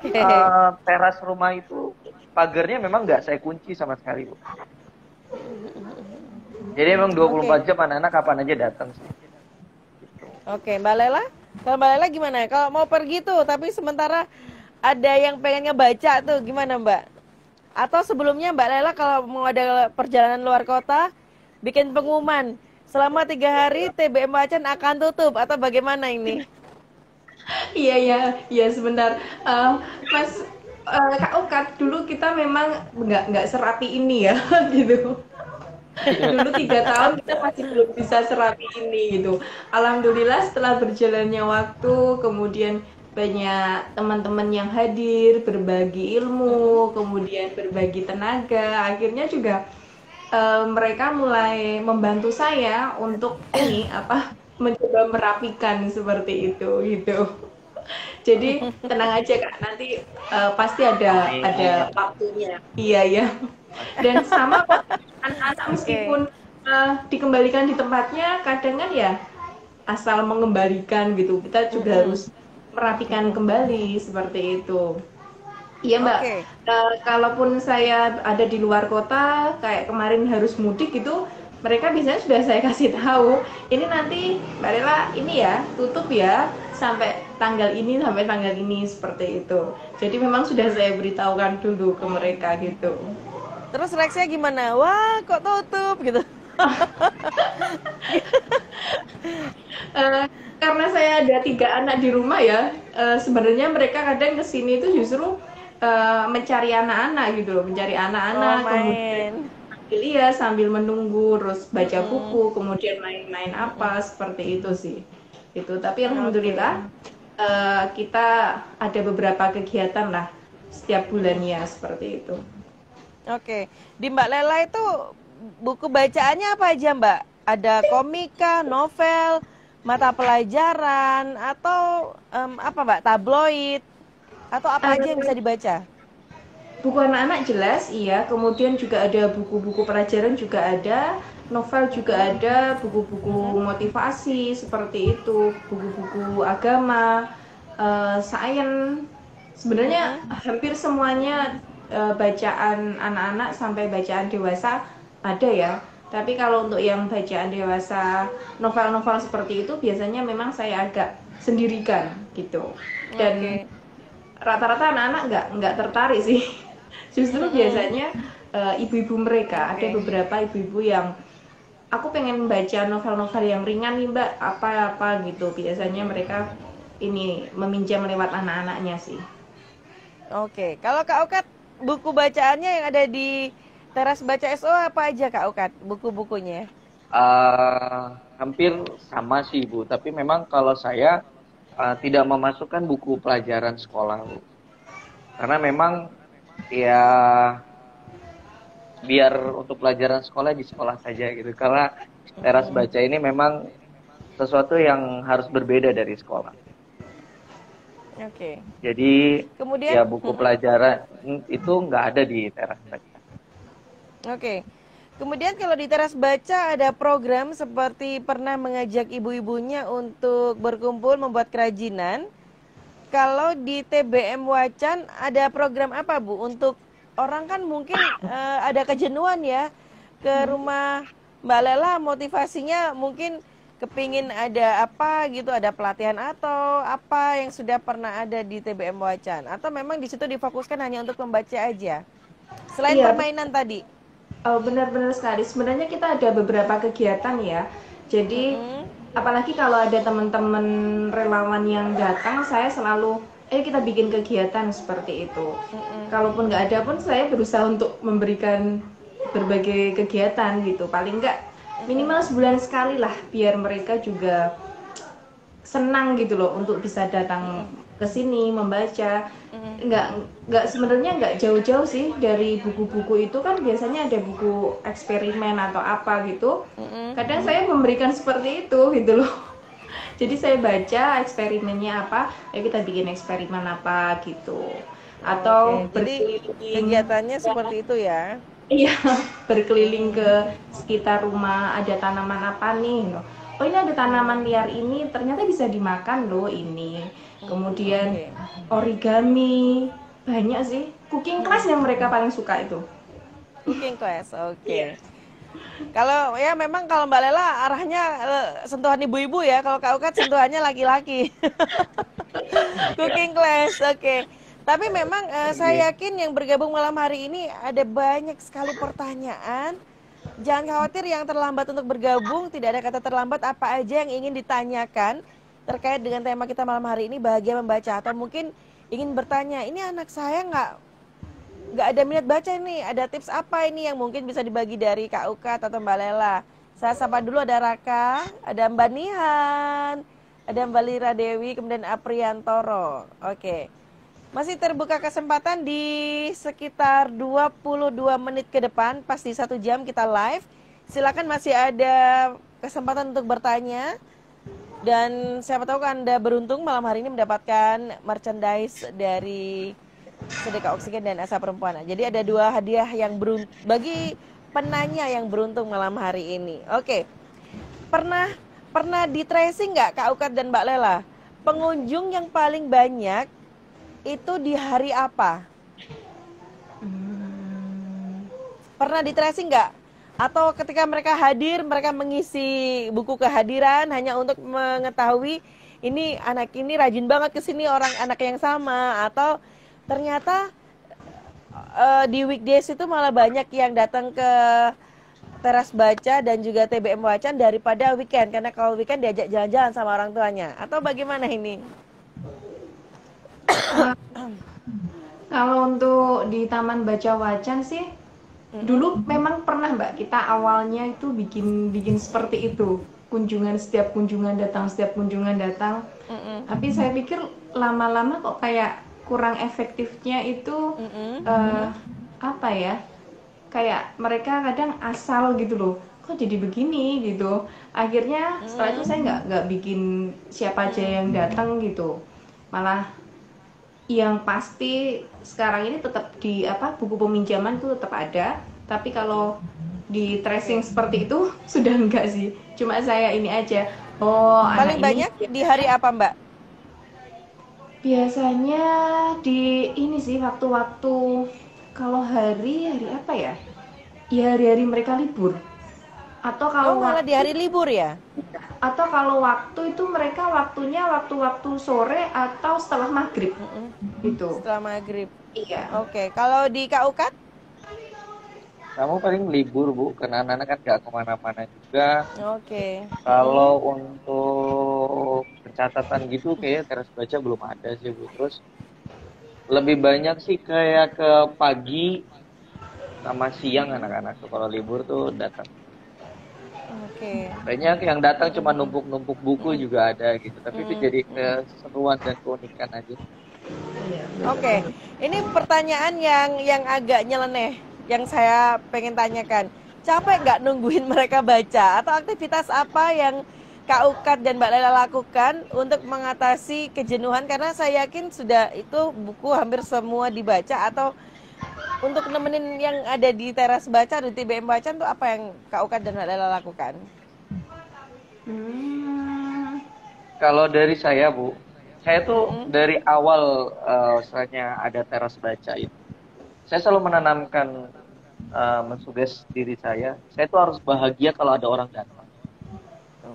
teras rumah itu pagarnya memang nggak saya kunci sama sekali Bu. Jadi memang 24 jam anak-anak kapan aja datang sih. Oke, Mbak Lela? Kalau Mbak Lela gimana? Kalau mau pergi tuh, tapi sementara ada yang pengen ngebaca tuh, gimana Mbak? Atau sebelumnya Mbak Lela kalau mau ada perjalanan luar kota, bikin pengumuman, selama 3 hari TBM Wacan akan tutup, atau bagaimana ini? Iya sebentar. Mas Kak Ukat, dulu kita memang nggak serapi ini ya, gitu. Dulu 3 tahun kita masih belum bisa serapi ini gitu. Alhamdulillah setelah berjalannya waktu, kemudian banyak teman-teman yang hadir, berbagi ilmu, kemudian berbagi tenaga. Akhirnya juga mereka mulai membantu saya untuk mencoba merapikan seperti itu gitu. Jadi tenang aja Kak, nanti pasti ada waktunya. Iya. Dan sama kok anak-anak meskipun dikembalikan di tempatnya, kadang kan ya asal mengembalikan gitu, kita juga harus merapikan kembali seperti itu. Iya Mbak, kalaupun saya ada di luar kota, kayak kemarin harus mudik gitu, mereka biasanya sudah saya kasih tahu, ini nanti Mbak Lela ini ya tutup ya sampai tanggal ini seperti itu. Jadi memang sudah saya beritahukan dulu ke mereka gitu. Terus reaksinya gimana? Wah, kok tutup gitu? Karena saya ada 3 anak di rumah ya, sebenarnya mereka kadang kesini itu justru mencari anak-anak gitu loh, mencari anak-anak, kemudian sambil menunggu, terus baca buku, kemudian main-main seperti itu sih. Itu. Tapi alhamdulillah kita ada beberapa kegiatan lah setiap bulannya seperti itu. Oke, di Mbak Lela itu buku bacaannya apa aja Mbak? Ada komika, novel, mata pelajaran, atau apa Mbak? Tabloid, atau apa aja yang bisa dibaca? Buku anak-anak jelas, iya. Kemudian juga ada buku-buku pelajaran juga ada, novel juga ada, buku-buku motivasi seperti itu, buku-buku agama, sains. Sebenarnya hampir semuanya bacaan anak-anak sampai bacaan dewasa ada ya. Tapi kalau untuk yang bacaan dewasa, novel-novel seperti itu biasanya memang saya agak sendirikan gitu. Dan rata-rata anak-anak nggak tertarik sih. Justru biasanya ibu-ibu mereka, ada beberapa ibu-ibu yang aku pengen baca novel-novel yang ringan nih Mbak, apa-apa gitu. Biasanya mereka ini meminjam lewat anak-anaknya sih. Oke, kalau Kak Okat, buku bacaannya yang ada di Teras Baca SO apa aja Kak Okat, buku-bukunya? Hampir sama sih Bu, tapi memang kalau saya tidak memasukkan buku pelajaran sekolah Bu. Karena memang ya biar untuk pelajaran sekolah di sekolah saja gitu. Karena Teras Baca ini memang sesuatu yang harus berbeda dari sekolah. Oke. Jadi Kemudian, ya buku pelajaran itu nggak ada di Teras Baca. oke. Kemudian kalau di Teras Baca ada program seperti pernah mengajak ibu-ibunya untuk berkumpul membuat kerajinan. Kalau di TBM Wacan ada program apa Bu? Untuk orang kan mungkin ada kejenuhan ya ke rumah Mbak Lela, motivasinya mungkin kepingin ada apa gitu, ada pelatihan atau apa yang sudah pernah ada di TBM Wacan, atau memang di situ difokuskan hanya untuk membaca aja selain Iya, permainan tadi. benar-benar sekali. Sebenarnya kita ada beberapa kegiatan ya. Jadi apalagi kalau ada teman-teman relawan yang datang, saya selalu kita bikin kegiatan seperti itu. Kalaupun nggak ada pun saya berusaha untuk memberikan berbagai kegiatan gitu. Paling nggak minimal sebulan sekali lah, biar mereka juga senang gitu loh untuk bisa datang ke sini membaca. Nggak sebenarnya nggak jauh-jauh sih dari buku-buku itu, kan biasanya ada buku eksperimen atau apa gitu. Kadang saya memberikan seperti itu gitu loh. Jadi saya baca eksperimennya apa, ya kita bikin eksperimen apa gitu. Atau Jadi kegiatannya seperti itu ya. iya, berkeliling ke sekitar rumah, ada tanaman apa nih? Oh ini ada tanaman liar ini, ternyata bisa dimakan loh ini. Kemudian origami, banyak sih. Cooking class yang mereka paling suka itu. Cooking class, oke. Kalau ya memang kalau Mbak Lela arahnya sentuhan ibu-ibu ya, kalau Kak Ukat sentuhannya laki-laki. Cooking class, oke. Tapi memang saya yakin yang bergabung malam hari ini ada banyak sekali pertanyaan. Jangan khawatir yang terlambat untuk bergabung, tidak ada kata terlambat, apa aja yang ingin ditanyakan terkait dengan tema kita malam hari ini, bahagia membaca, atau mungkin ingin bertanya, ini anak saya nggak ada minat baca ini, ada tips apa ini yang mungkin bisa dibagi dari Kak Ukat atau Mbak Lela. Saya sapa dulu, ada Raka, ada Mbak Nihan, ada Mbak Lira Dewi, kemudian Apriantoro. Oke. Masih terbuka kesempatan di sekitar 22 menit ke depan, pas di 1 jam kita live. Silakan, masih ada kesempatan untuk bertanya. Dan siapa tahu Anda beruntung malam hari ini mendapatkan merchandise dari Sedekah Oksigen dan Asa Perempuan. Jadi ada 2 hadiah yang bagi penanya yang beruntung malam hari ini. Oke. Pernah di tracing nggak Kak Ukat dan Mbak Lela? Pengunjung yang paling banyak itu di hari apa? Pernah di tracing nggak? Atau ketika mereka hadir, mereka mengisi buku kehadiran hanya untuk mengetahui ini anak ini rajin banget kesini, orang anak yang sama, atau ternyata di weekdays itu malah banyak yang datang ke Teras Baca dan juga TBM Wacan daripada weekend, karena kalau weekend diajak jalan-jalan sama orang tuanya, atau bagaimana ini? Kalau untuk di Taman Baca Wacan sih, dulu memang pernah Mbak, kita awalnya itu bikin seperti itu. Setiap kunjungan datang. Tapi saya pikir lama-lama kok kayak kurang efektifnya itu, apa ya? Kayak mereka kadang asal gitu loh. Kok jadi begini gitu. Akhirnya setelah itu saya nggak bikin siapa aja yang datang gitu. Malah yang pasti sekarang ini tetap di buku peminjaman itu tetap ada, tapi kalau di tracing seperti itu sudah enggak sih. Cuma saya ini aja. Oh, paling banyak di hari apa, Mbak? Biasanya di ini sih waktu-waktu, kalau hari apa ya? Ya hari-hari mereka libur. Atau kalau malah di hari libur ya? Atau kalau waktu itu mereka waktunya waktu-waktu sore atau setelah maghrib. Gitu. Setelah maghrib. Iya. Oke, kalau di Kak Ukat? kamu paling libur Bu, karena anak-anak kan nggak kemana-mana juga. Oke. Kalau untuk pencatatan gitu kayak teras baca belum ada sih Bu. Terus lebih banyak sih kayak ke pagi sama siang anak-anak tuh kalau libur tuh datang. Oke. Banyak yang datang cuma numpuk-numpuk buku juga ada gitu. Tapi itu jadi keseruan dan keunikan aja. Oke, ini pertanyaan yang agak nyeleneh, yang saya pengen tanyakan. Capek nggak nungguin mereka baca? Atau aktivitas apa yang Kak Ukat dan Mbak Lela lakukan untuk mengatasi kejenuhan? Karena saya yakin sudah itu buku hampir semua dibaca. Atau untuk nemenin yang ada di teras baca, di TBM Bacaan tuh apa yang Kak Ukat dan Mbak Lela lakukan? Kalau dari saya Bu, saya tuh dari awal misalnya ada teras baca itu, saya selalu menanamkan mensuges diri saya tuh harus bahagia kalau ada orang datang.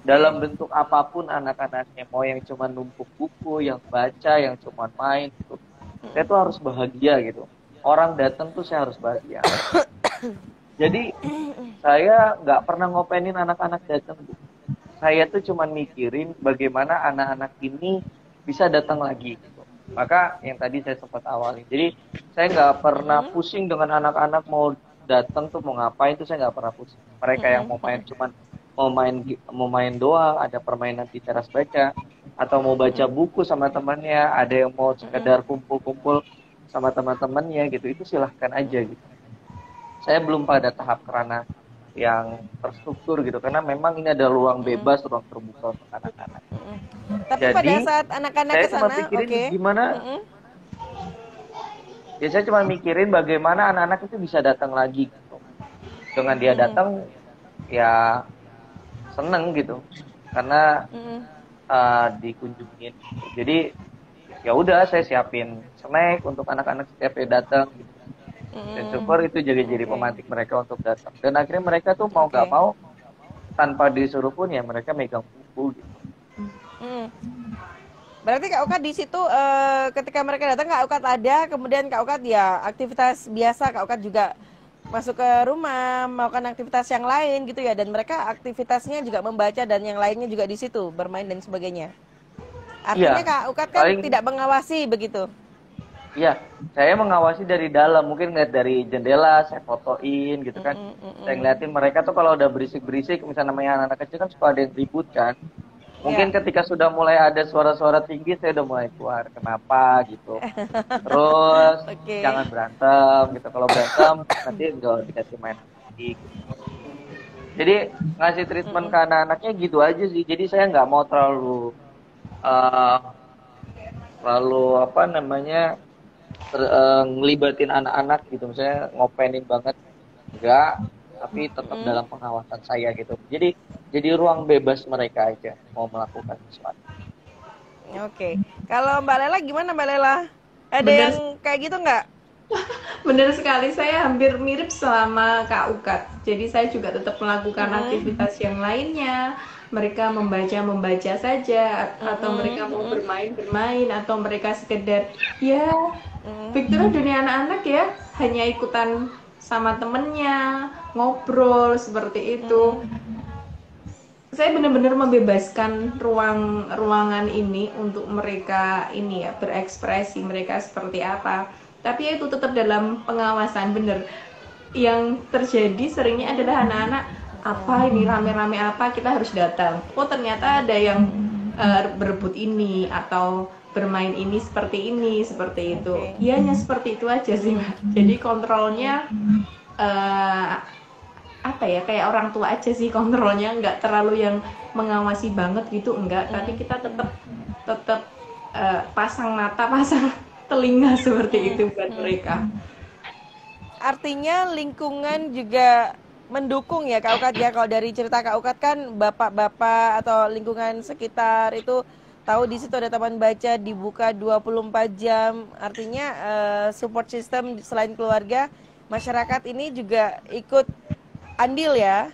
Dalam bentuk apapun anak-anaknya, mau yang cuma numpuk buku, yang baca, yang cuma main gitu. Saya tuh harus bahagia gitu. Orang datang tuh saya harus bahagia. Jadi saya nggak pernah ngopenin anak-anak datang Bu. Saya tuh cuma mikirin bagaimana anak-anak ini bisa datang lagi gitu. Maka yang tadi saya sempat awalin. Jadi saya nggak pernah pusing dengan anak-anak mau datang tuh mau ngapain tuh saya nggak pernah pusing. Mereka yang mau main cuman mau main doang, ada permainan di teras baca, atau mau baca buku sama temannya, ada yang mau sekedar kumpul-kumpul sama teman-temannya gitu. Itu silahkan aja gitu. Saya belum pada tahap kerana yang terstruktur gitu, karena memang ini ada ruang bebas, ruang terbuka untuk anak-anak. Tapi Jadi, pada saat anak-anak saya ke cuma sana, pikirin oke. gimana, ya saya cuma mikirin bagaimana anak-anak itu bisa datang lagi gitu. Dengan dia datang, ya seneng gitu, karena dikunjungin. Jadi ya udah saya siapin snack untuk anak-anak setiap dia datang gitu. Dan syukur itu jadi pemantik mereka untuk datang. Dan akhirnya mereka tuh mau nggak mau tanpa disuruh pun ya mereka megang buku gitu. Berarti Kak Ukat di situ ketika mereka datang Kak Ukat ada, kemudian Kak Ukat ya aktivitas biasa, Kak Ukat juga masuk ke rumah melakukan aktivitas yang lain gitu ya, dan mereka aktivitasnya juga membaca dan yang lainnya juga di situ bermain dan sebagainya. Artinya Kak Ukat kan tidak mengawasi begitu. Iya, saya mengawasi dari dalam, mungkin ngeliat dari jendela, saya fotoin gitu kan. Saya ngeliatin mereka tuh kalau udah berisik-berisik, misalnya namanya anak-anak kecil kan suka ada yang ribut kan. Mungkin ketika sudah mulai ada suara-suara tinggi, saya udah mulai keluar. Kenapa gitu. Terus jangan berantem gitu. Kalau berantem nanti nggak dikasih main lagi. Gitu. Jadi ngasih treatment ke anak-anaknya gitu aja sih. Jadi saya nggak mau terlalu apa namanya ngelibatin anak-anak gitu, misalnya ngopenin banget enggak, tapi tetap dalam pengawasan saya gitu. Jadi ruang bebas mereka aja mau melakukan sesuatu. Oke. Kalau Mbak Lela gimana Mbak Lela? Ada yang kayak gitu nggak? Benar sekali, saya hampir mirip selama Kak Ukat. Jadi saya juga tetap melakukan aktivitas yang lainnya. Mereka membaca saja, atau mereka mau bermain, atau mereka sekedar ya Victoria dunia anak-anak ya, hanya ikutan sama temennya, ngobrol seperti itu. Saya benar-benar membebaskan ruangan ini untuk mereka ini ya berekspresi mereka seperti apa. Tapi itu tetap dalam pengawasan. Bener. Yang terjadi seringnya adalah anak-anak apa ini rame-rame apa kita harus datang. Oh ternyata ada yang berebut ini atau bermain ini seperti itu. Ya hanya seperti itu aja sih Mbak. Jadi kontrolnya apa ya, kayak orang tua aja sih kontrolnya, nggak terlalu yang mengawasi banget gitu, enggak. Tapi kita tetap pasang mata, pasang telinga seperti itu buat mereka. Artinya lingkungan juga mendukung ya Kak Ukat ya. Kalau dari cerita Kak Ukat kan bapak-bapak atau lingkungan sekitar itu tahu di situ ada taman baca dibuka 24 jam. Artinya support system selain keluarga, masyarakat ini juga ikut andil ya.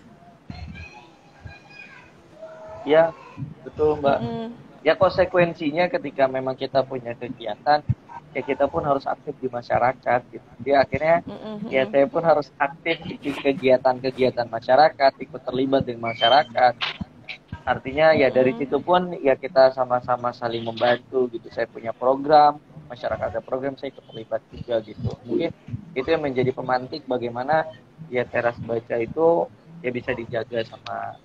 Ya, betul Mbak. Ya konsekuensinya ketika memang kita punya kegiatan, ya kita pun harus aktif di masyarakat gitu. Jadi akhirnya ya saya pun harus aktif di kegiatan-kegiatan masyarakat, ikut terlibat dengan masyarakat. Artinya ya dari situ pun ya kita sama-sama saling membantu gitu. Saya punya program, masyarakat ada program, saya ikut terlibat juga gitu. Mungkin itu yang menjadi pemantik bagaimana ya teras baca itu ya bisa dijaga sama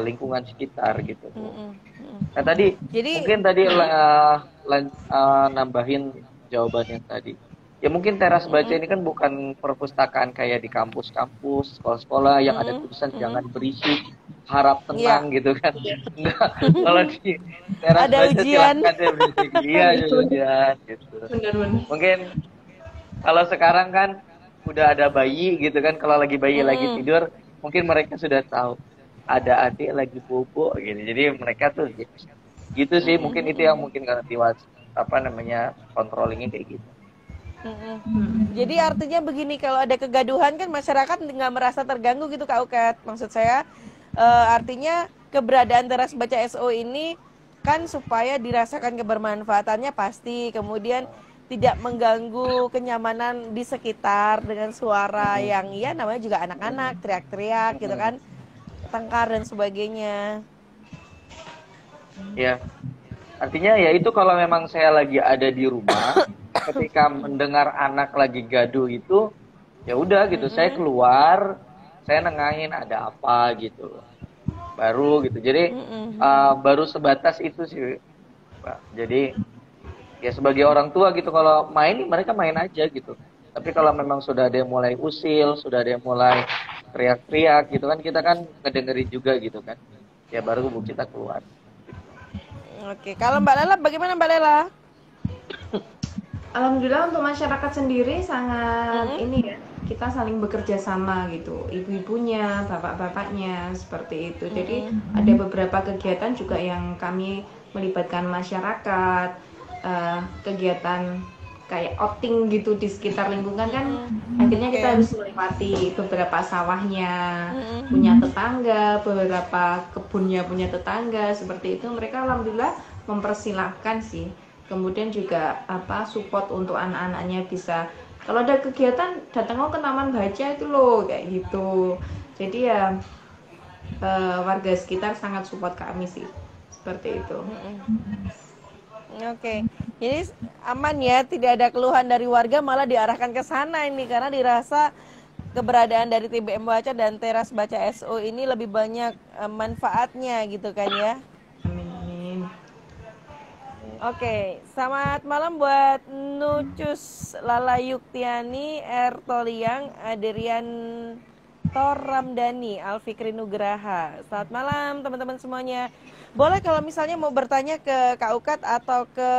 lingkungan sekitar gitu. Nah tadi mungkin tadi nambahin jawaban yang tadi. Ya mungkin teras baca ini kan bukan perpustakaan kayak di kampus-kampus, sekolah-sekolah yang ada tulisan jangan berisik, harap tenang gitu kan. Enggak. Kalau di teras ada baca ujian. silakan ya berisik. Iya, ujian gitu. Mungkin kalau sekarang kan udah ada bayi gitu kan, kalau lagi bayi lagi tidur, mungkin mereka sudah tahu ada adik lagi bobo gitu. Jadi mereka tuh gitu sih, mungkin itu yang mungkin kalau controllingnya kayak gitu. Jadi artinya begini, kalau ada kegaduhan kan masyarakat nggak merasa terganggu gitu Kak Ukat. Maksud saya artinya keberadaan teras baca SO ini kan supaya dirasakan kebermanfaatannya pasti, kemudian tidak mengganggu kenyamanan di sekitar dengan suara yang ya namanya juga anak-anak teriak-teriak gitu kan, tengkar dan sebagainya. Ya, artinya ya itu kalau memang saya lagi ada di rumah, ketika mendengar anak lagi gaduh itu, ya udah gitu, saya keluar, saya nengahin ada apa gitu, baru gitu. Jadi baru sebatas itu sih, Pak. Jadi ya sebagai orang tua gitu, kalau main mereka main aja gitu. Tapi kalau memang sudah ada yang mulai usil, sudah ada yang mulai teriak-teriak gitu kan, kita kan ngedengerin juga gitu kan. Ya baru kita keluar. Oke, kalau Mbak Lela bagaimana Mbak Lela? Alhamdulillah untuk masyarakat sendiri sangat ini ya, kita saling bekerja sama gitu, ibu-ibunya, bapak-bapaknya seperti itu. Jadi ada beberapa kegiatan juga yang kami melibatkan masyarakat, kegiatan kayak outing gitu di sekitar lingkungan kan. Akhirnya kita harus melewati beberapa sawahnya punya tetangga, beberapa kebunnya punya tetangga, seperti itu. Mereka alhamdulillah mempersilahkan sih. Kemudian juga support untuk anak-anaknya bisa, kalau ada kegiatan datang ke taman baca itu loh kayak gitu. Jadi ya warga sekitar sangat support kami sih, seperti itu. Oke, jadi aman ya, tidak ada keluhan dari warga, malah diarahkan ke sana ini karena dirasa keberadaan dari TBM Baca dan Teras Baca SO ini lebih banyak manfaatnya gitu kan ya. Amin. Oke, selamat malam buat Nucus Lala Yuktiani, Ertoliang, Adrian Tor Ramdhani, Alfikri Nugraha. Selamat malam teman-teman semuanya. Boleh kalau misalnya mau bertanya ke Kak Ukat atau ke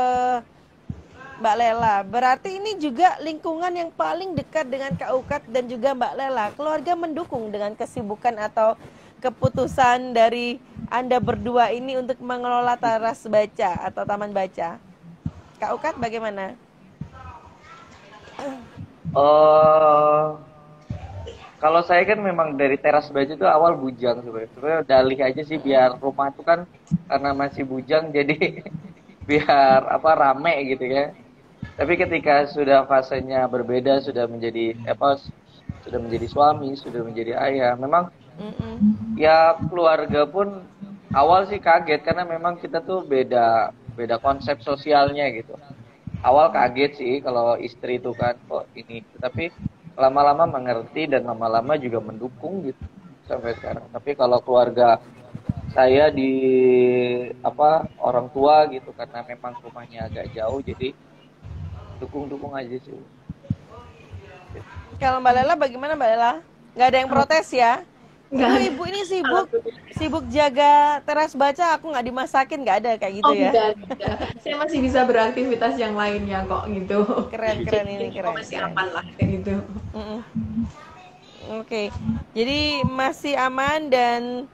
Mbak Lela. Berarti ini juga lingkungan yang paling dekat dengan Kak Ukat dan juga Mbak Lela. Keluarga mendukung dengan kesibukan atau keputusan dari Anda berdua ini untuk mengelola teras baca atau taman baca. Kak Ukat bagaimana? Kalau saya kan memang dari teras baca itu awal bujang sebenarnya dalih aja sih biar rumah itu kan karena masih bujang jadi biar rame gitu ya. Tapi ketika sudah fasenya berbeda, sudah menjadi suami, sudah menjadi ayah, memang ya keluarga pun awal sih kaget karena memang kita tuh beda konsep sosialnya gitu. Awal kaget sih kalau istri itu kan kok ini, tapi lama-lama mengerti dan lama-lama juga mendukung gitu sampai sekarang. Tapi kalau keluarga saya di orang tua gitu karena memang rumahnya agak jauh jadi dukung aja sih. Kalau Mbak Lela bagaimana Mbak Lela? Nggak ada yang protes ya? Ibu ini sibuk jaga teras baca, aku nggak dimasakin, nggak ada kayak gitu ya? Tidak. Saya masih bisa beraktivitas yang lainnya kok gitu. Keren ini keren. Masih aman lah kayak gitu. Oke, jadi masih aman dan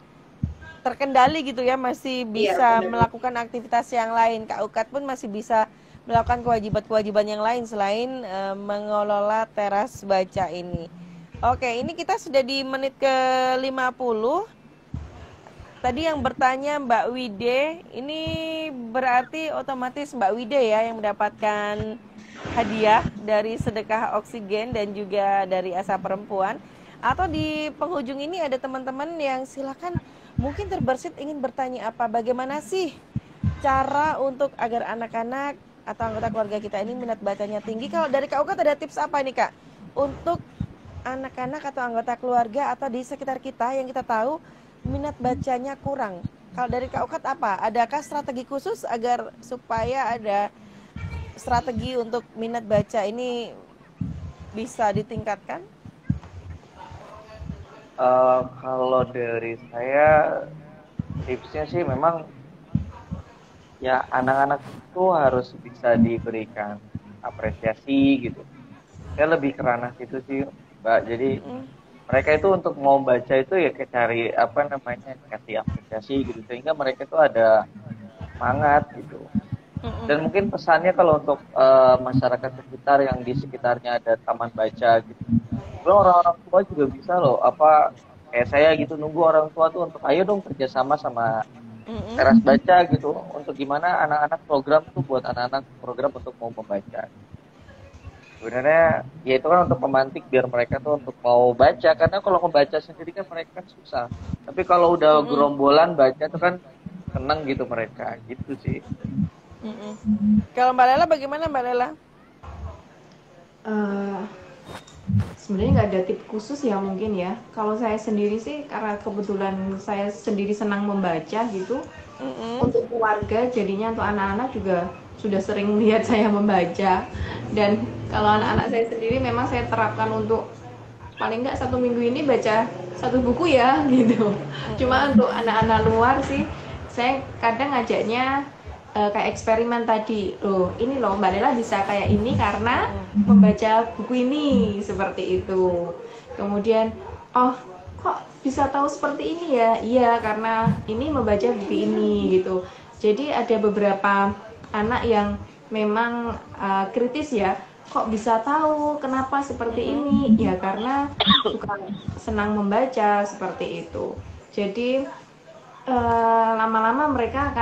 terkendali gitu ya, masih bisa melakukan aktivitas yang lain. Kak Ukat pun masih bisa melakukan kewajiban yang lain selain mengelola teras baca ini. Oke, ini kita sudah di menit ke 50. tadi yang bertanya Mbak Wide, ini berarti otomatis Mbak Wide ya yang mendapatkan hadiah dari sedekah oksigen dan juga dari Asa Perempuan. Atau di penghujung ini ada teman-teman yang silakan mungkin terbersit ingin bertanya apa, bagaimana sih cara untuk agar anak-anak atau anggota keluarga kita ini minat bacanya tinggi. Kalau dari Kak Ukat ada tips apa nih Kak untuk anak-anak atau anggota keluarga atau di sekitar kita yang kita tahu minat bacanya kurang? Kalau dari Kak Ukat apa? Adakah strategi khusus agar supaya ada strategi untuk minat baca ini bisa ditingkatkan? Kalau dari saya tipsnya sih memang ya anak-anak itu harus bisa diberikan apresiasi gitu. Saya lebih ke ranah situ sih Mbak. Jadi mereka itu untuk mau baca itu ya kayak cari apa namanya kasih apresiasi gitu sehingga mereka itu ada semangat gitu. Dan mungkin pesannya kalau untuk masyarakat sekitar yang di sekitarnya ada taman baca gitu. Kalau orang-orang tua juga bisa loh apa kayak saya gitu nunggu orang tua tuh untuk ayo dong kerjasama sama teras baca gitu untuk gimana anak-anak program tuh buat anak-anak program untuk mau membaca. Sebenarnya ya itu kan untuk memantik biar mereka tuh untuk mau baca karena kalau membaca sendiri kan mereka kan susah. Tapi kalau udah gerombolan baca tuh kan seneng gitu mereka gitu sih. Kalau Mbak Lela bagaimana Mbak Lela? Sebenarnya nggak ada tips khusus ya mungkin ya. Kalau saya sendiri sih karena kebetulan saya sendiri senang membaca gitu. Untuk keluarga jadinya untuk anak-anak juga sudah sering melihat saya membaca. Dan kalau anak-anak saya sendiri memang saya terapkan untuk paling nggak 1 minggu ini baca 1 buku ya gitu. Cuma untuk anak-anak luar sih saya kadang ngajaknya kayak eksperimen tadi loh, ini loh Mbak Lela bisa kayak ini karena membaca buku ini seperti itu. Kemudian oh kok bisa tahu seperti ini ya, iya karena ini membaca buku ini gitu. Jadi ada beberapa anak yang memang kritis ya, kok bisa tahu kenapa seperti ini ya karena suka senang membaca seperti itu. Jadi lama-lama mereka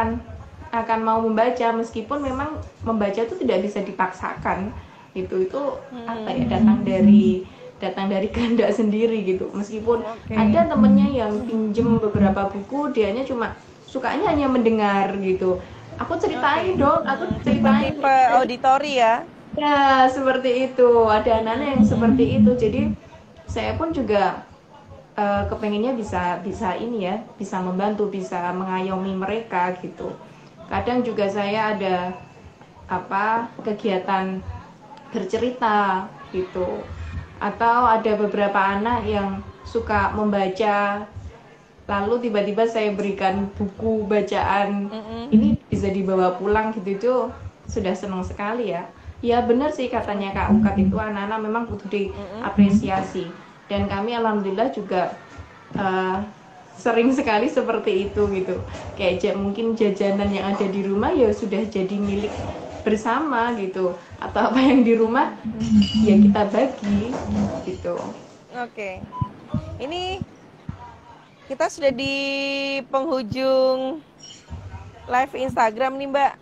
akan mau membaca meskipun memang membaca itu tidak bisa dipaksakan itu apa ya datang dari kehendak sendiri gitu meskipun ada temennya yang pinjem beberapa buku dianya cuma sukanya hanya mendengar gitu aku ceritain dong aku ceritain tipe auditori ya seperti itu ada anak-anak yang seperti itu jadi saya pun juga kepengennya bisa ini ya bisa membantu bisa mengayomi mereka gitu. Kadang juga saya ada kegiatan bercerita gitu. Atau ada beberapa anak yang suka membaca lalu tiba-tiba saya berikan buku bacaan ini bisa dibawa pulang gitu itu sudah senang sekali ya. Ya benar sih katanya Kak Ukat itu anak-anak memang butuh diapresiasi dan kami alhamdulillah juga sering sekali seperti itu gitu kayak mungkin jajanan yang ada di rumah ya sudah jadi milik bersama gitu atau apa yang di rumah ya kita bagi gitu. Oke. Ini kita sudah di penghujung live Instagram nih Mbak.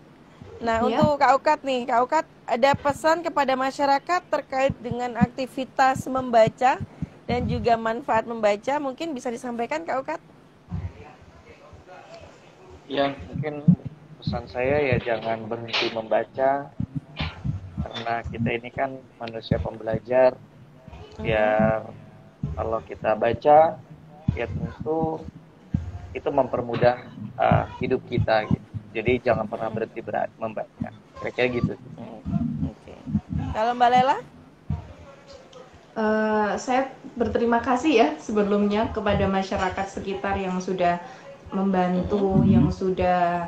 Nah untuk Kak Ukat nih, Kak Ukat ada pesan kepada masyarakat terkait dengan aktivitas membaca dan juga manfaat membaca mungkin bisa disampaikan Kak Ukat? Ya mungkin pesan saya ya jangan berhenti membaca karena kita ini kan manusia pembelajar ya kalau kita baca ya tentu itu mempermudah hidup kita gitu. Jadi jangan pernah berhenti membaca kira-kira gitu. Kalau Mbak Lela? Saya berterima kasih ya sebelumnya kepada masyarakat sekitar yang sudah membantu, yang sudah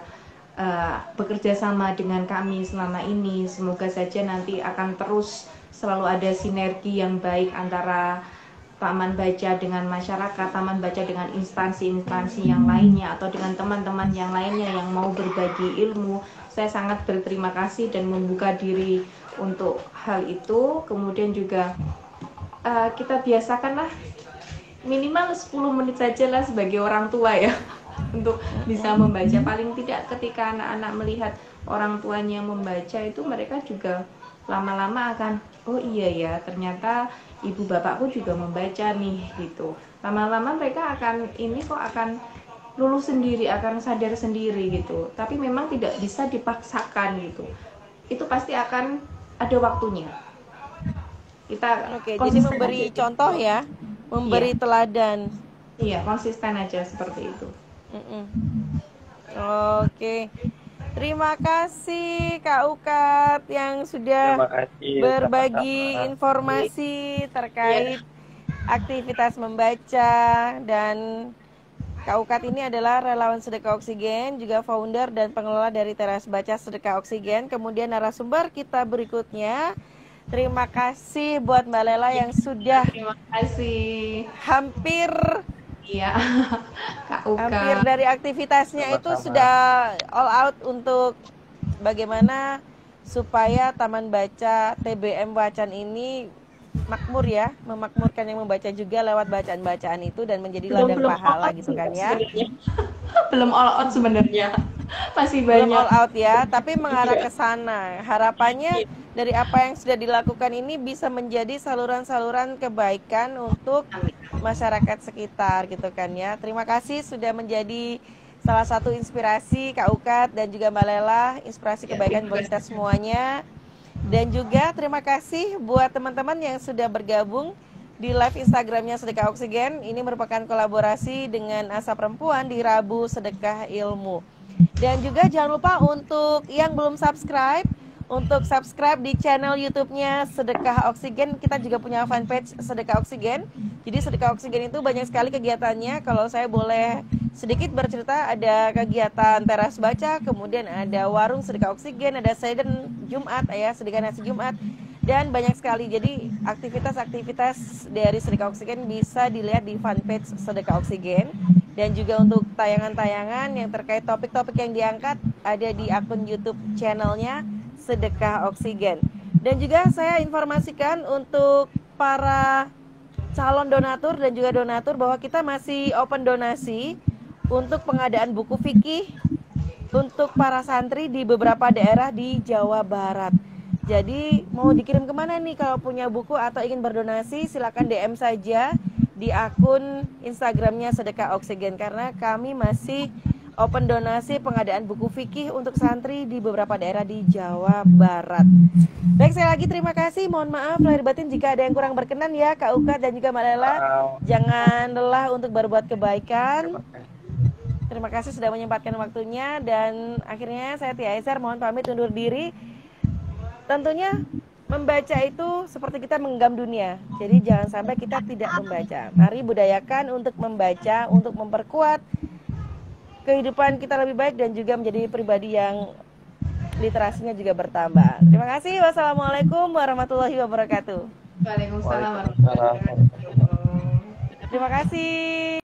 bekerja sama dengan kami selama ini. Semoga saja nanti akan terus selalu ada sinergi yang baik antara Taman Baca dengan masyarakat, Taman Baca dengan instansi-instansi yang lainnya atau dengan teman-teman yang lainnya yang mau berbagi ilmu. Saya sangat berterima kasih dan membuka diri untuk hal itu. Kemudian juga kita biasakanlah minimal 10 menit saja lah sebagai orang tua ya untuk bisa membaca. Paling tidak ketika anak-anak melihat orang tuanya membaca itu mereka juga lama-lama akan, oh iya ya ternyata ibu bapakku juga membaca nih gitu. Lama-lama mereka akan akan lulus sendiri, akan sadar sendiri gitu. Tapi memang tidak bisa dipaksakan gitu. Itu pasti akan ada waktunya. Kita jadi memberi contoh gitu. Ya, memberi teladan. Iya, konsisten aja seperti itu. Oke. Terima kasih Kak Ukat yang sudah berbagi informasi terkait aktivitas membaca, dan Kak Ukat ini adalah relawan Sedekah Oksigen, juga founder dan pengelola dari Teras Baca Sedekah Oksigen. Kemudian narasumber kita berikutnya, terima kasih buat Mbak Lela yang sudah hampir Kak Uka. Hampir dari aktivitasnya itu sudah all out untuk bagaimana supaya Taman Baca TBM Wacan ini makmur ya, memakmurkan yang membaca juga lewat bacaan-bacaan itu dan menjadi ladang pahala gitu kan ya. Belum all out sebenarnya. Masih banyak. Belum all out ya, tapi mengarah ke sana. Harapannya dari apa yang sudah dilakukan ini bisa menjadi saluran-saluran kebaikan untuk masyarakat sekitar gitu kan ya. Terima kasih sudah menjadi salah satu inspirasi Kak Ukat dan juga Mbak Lela, inspirasi kebaikan buat kita semuanya. Dan juga terima kasih buat teman-teman yang sudah bergabung di live Instagramnya Sedekah Oksigen. Ini merupakan kolaborasi dengan Asa Perempuan di Rabu Sedekah Ilmu. Dan juga jangan lupa untuk yang belum subscribe, untuk subscribe di channel YouTube-nya Sedekah Oksigen. Kita juga punya fanpage Sedekah Oksigen. Jadi Sedekah Oksigen itu banyak sekali kegiatannya. Kalau saya boleh sedikit bercerita, ada kegiatan teras baca, kemudian ada warung Sedekah Oksigen, ada Seiden Jumat ya, sedekah nasi Jumat, dan banyak sekali. Jadi aktivitas-aktivitas dari Sedekah Oksigen bisa dilihat di fanpage Sedekah Oksigen. Dan juga untuk tayangan-tayangan yang terkait topik-topik yang diangkat ada di akun YouTube channelnya Sedekah Oksigen. Dan juga saya informasikan untuk para calon donatur dan juga donatur bahwa kita masih open donasi untuk pengadaan buku fikih untuk para santri di beberapa daerah di Jawa Barat. Jadi mau dikirim kemana nih kalau punya buku atau ingin berdonasi, silakan DM saja di akun Instagramnya Sedekah Oksigen, karena kami masih open donasi pengadaan buku fikih untuk santri di beberapa daerah di Jawa Barat. Baik, sekali lagi terima kasih. Mohon maaf lahir batin jika ada yang kurang berkenan ya Kak Uka dan juga Mbak Lela. Jangan lelah untuk berbuat kebaikan. Terima kasih sudah menyempatkan waktunya. Dan akhirnya saya Tia Eser mohon pamit undur diri. Tentunya membaca itu seperti kita menggenggam dunia. Jadi jangan sampai kita tidak membaca. Mari budayakan untuk membaca, untuk memperkuat kehidupan kita lebih baik dan juga menjadi pribadi yang literasinya juga bertambah. Terima kasih. Wassalamualaikum warahmatullahi wabarakatuh. Waalaikumsalam warahmatullahi wabarakatuh. Terima kasih.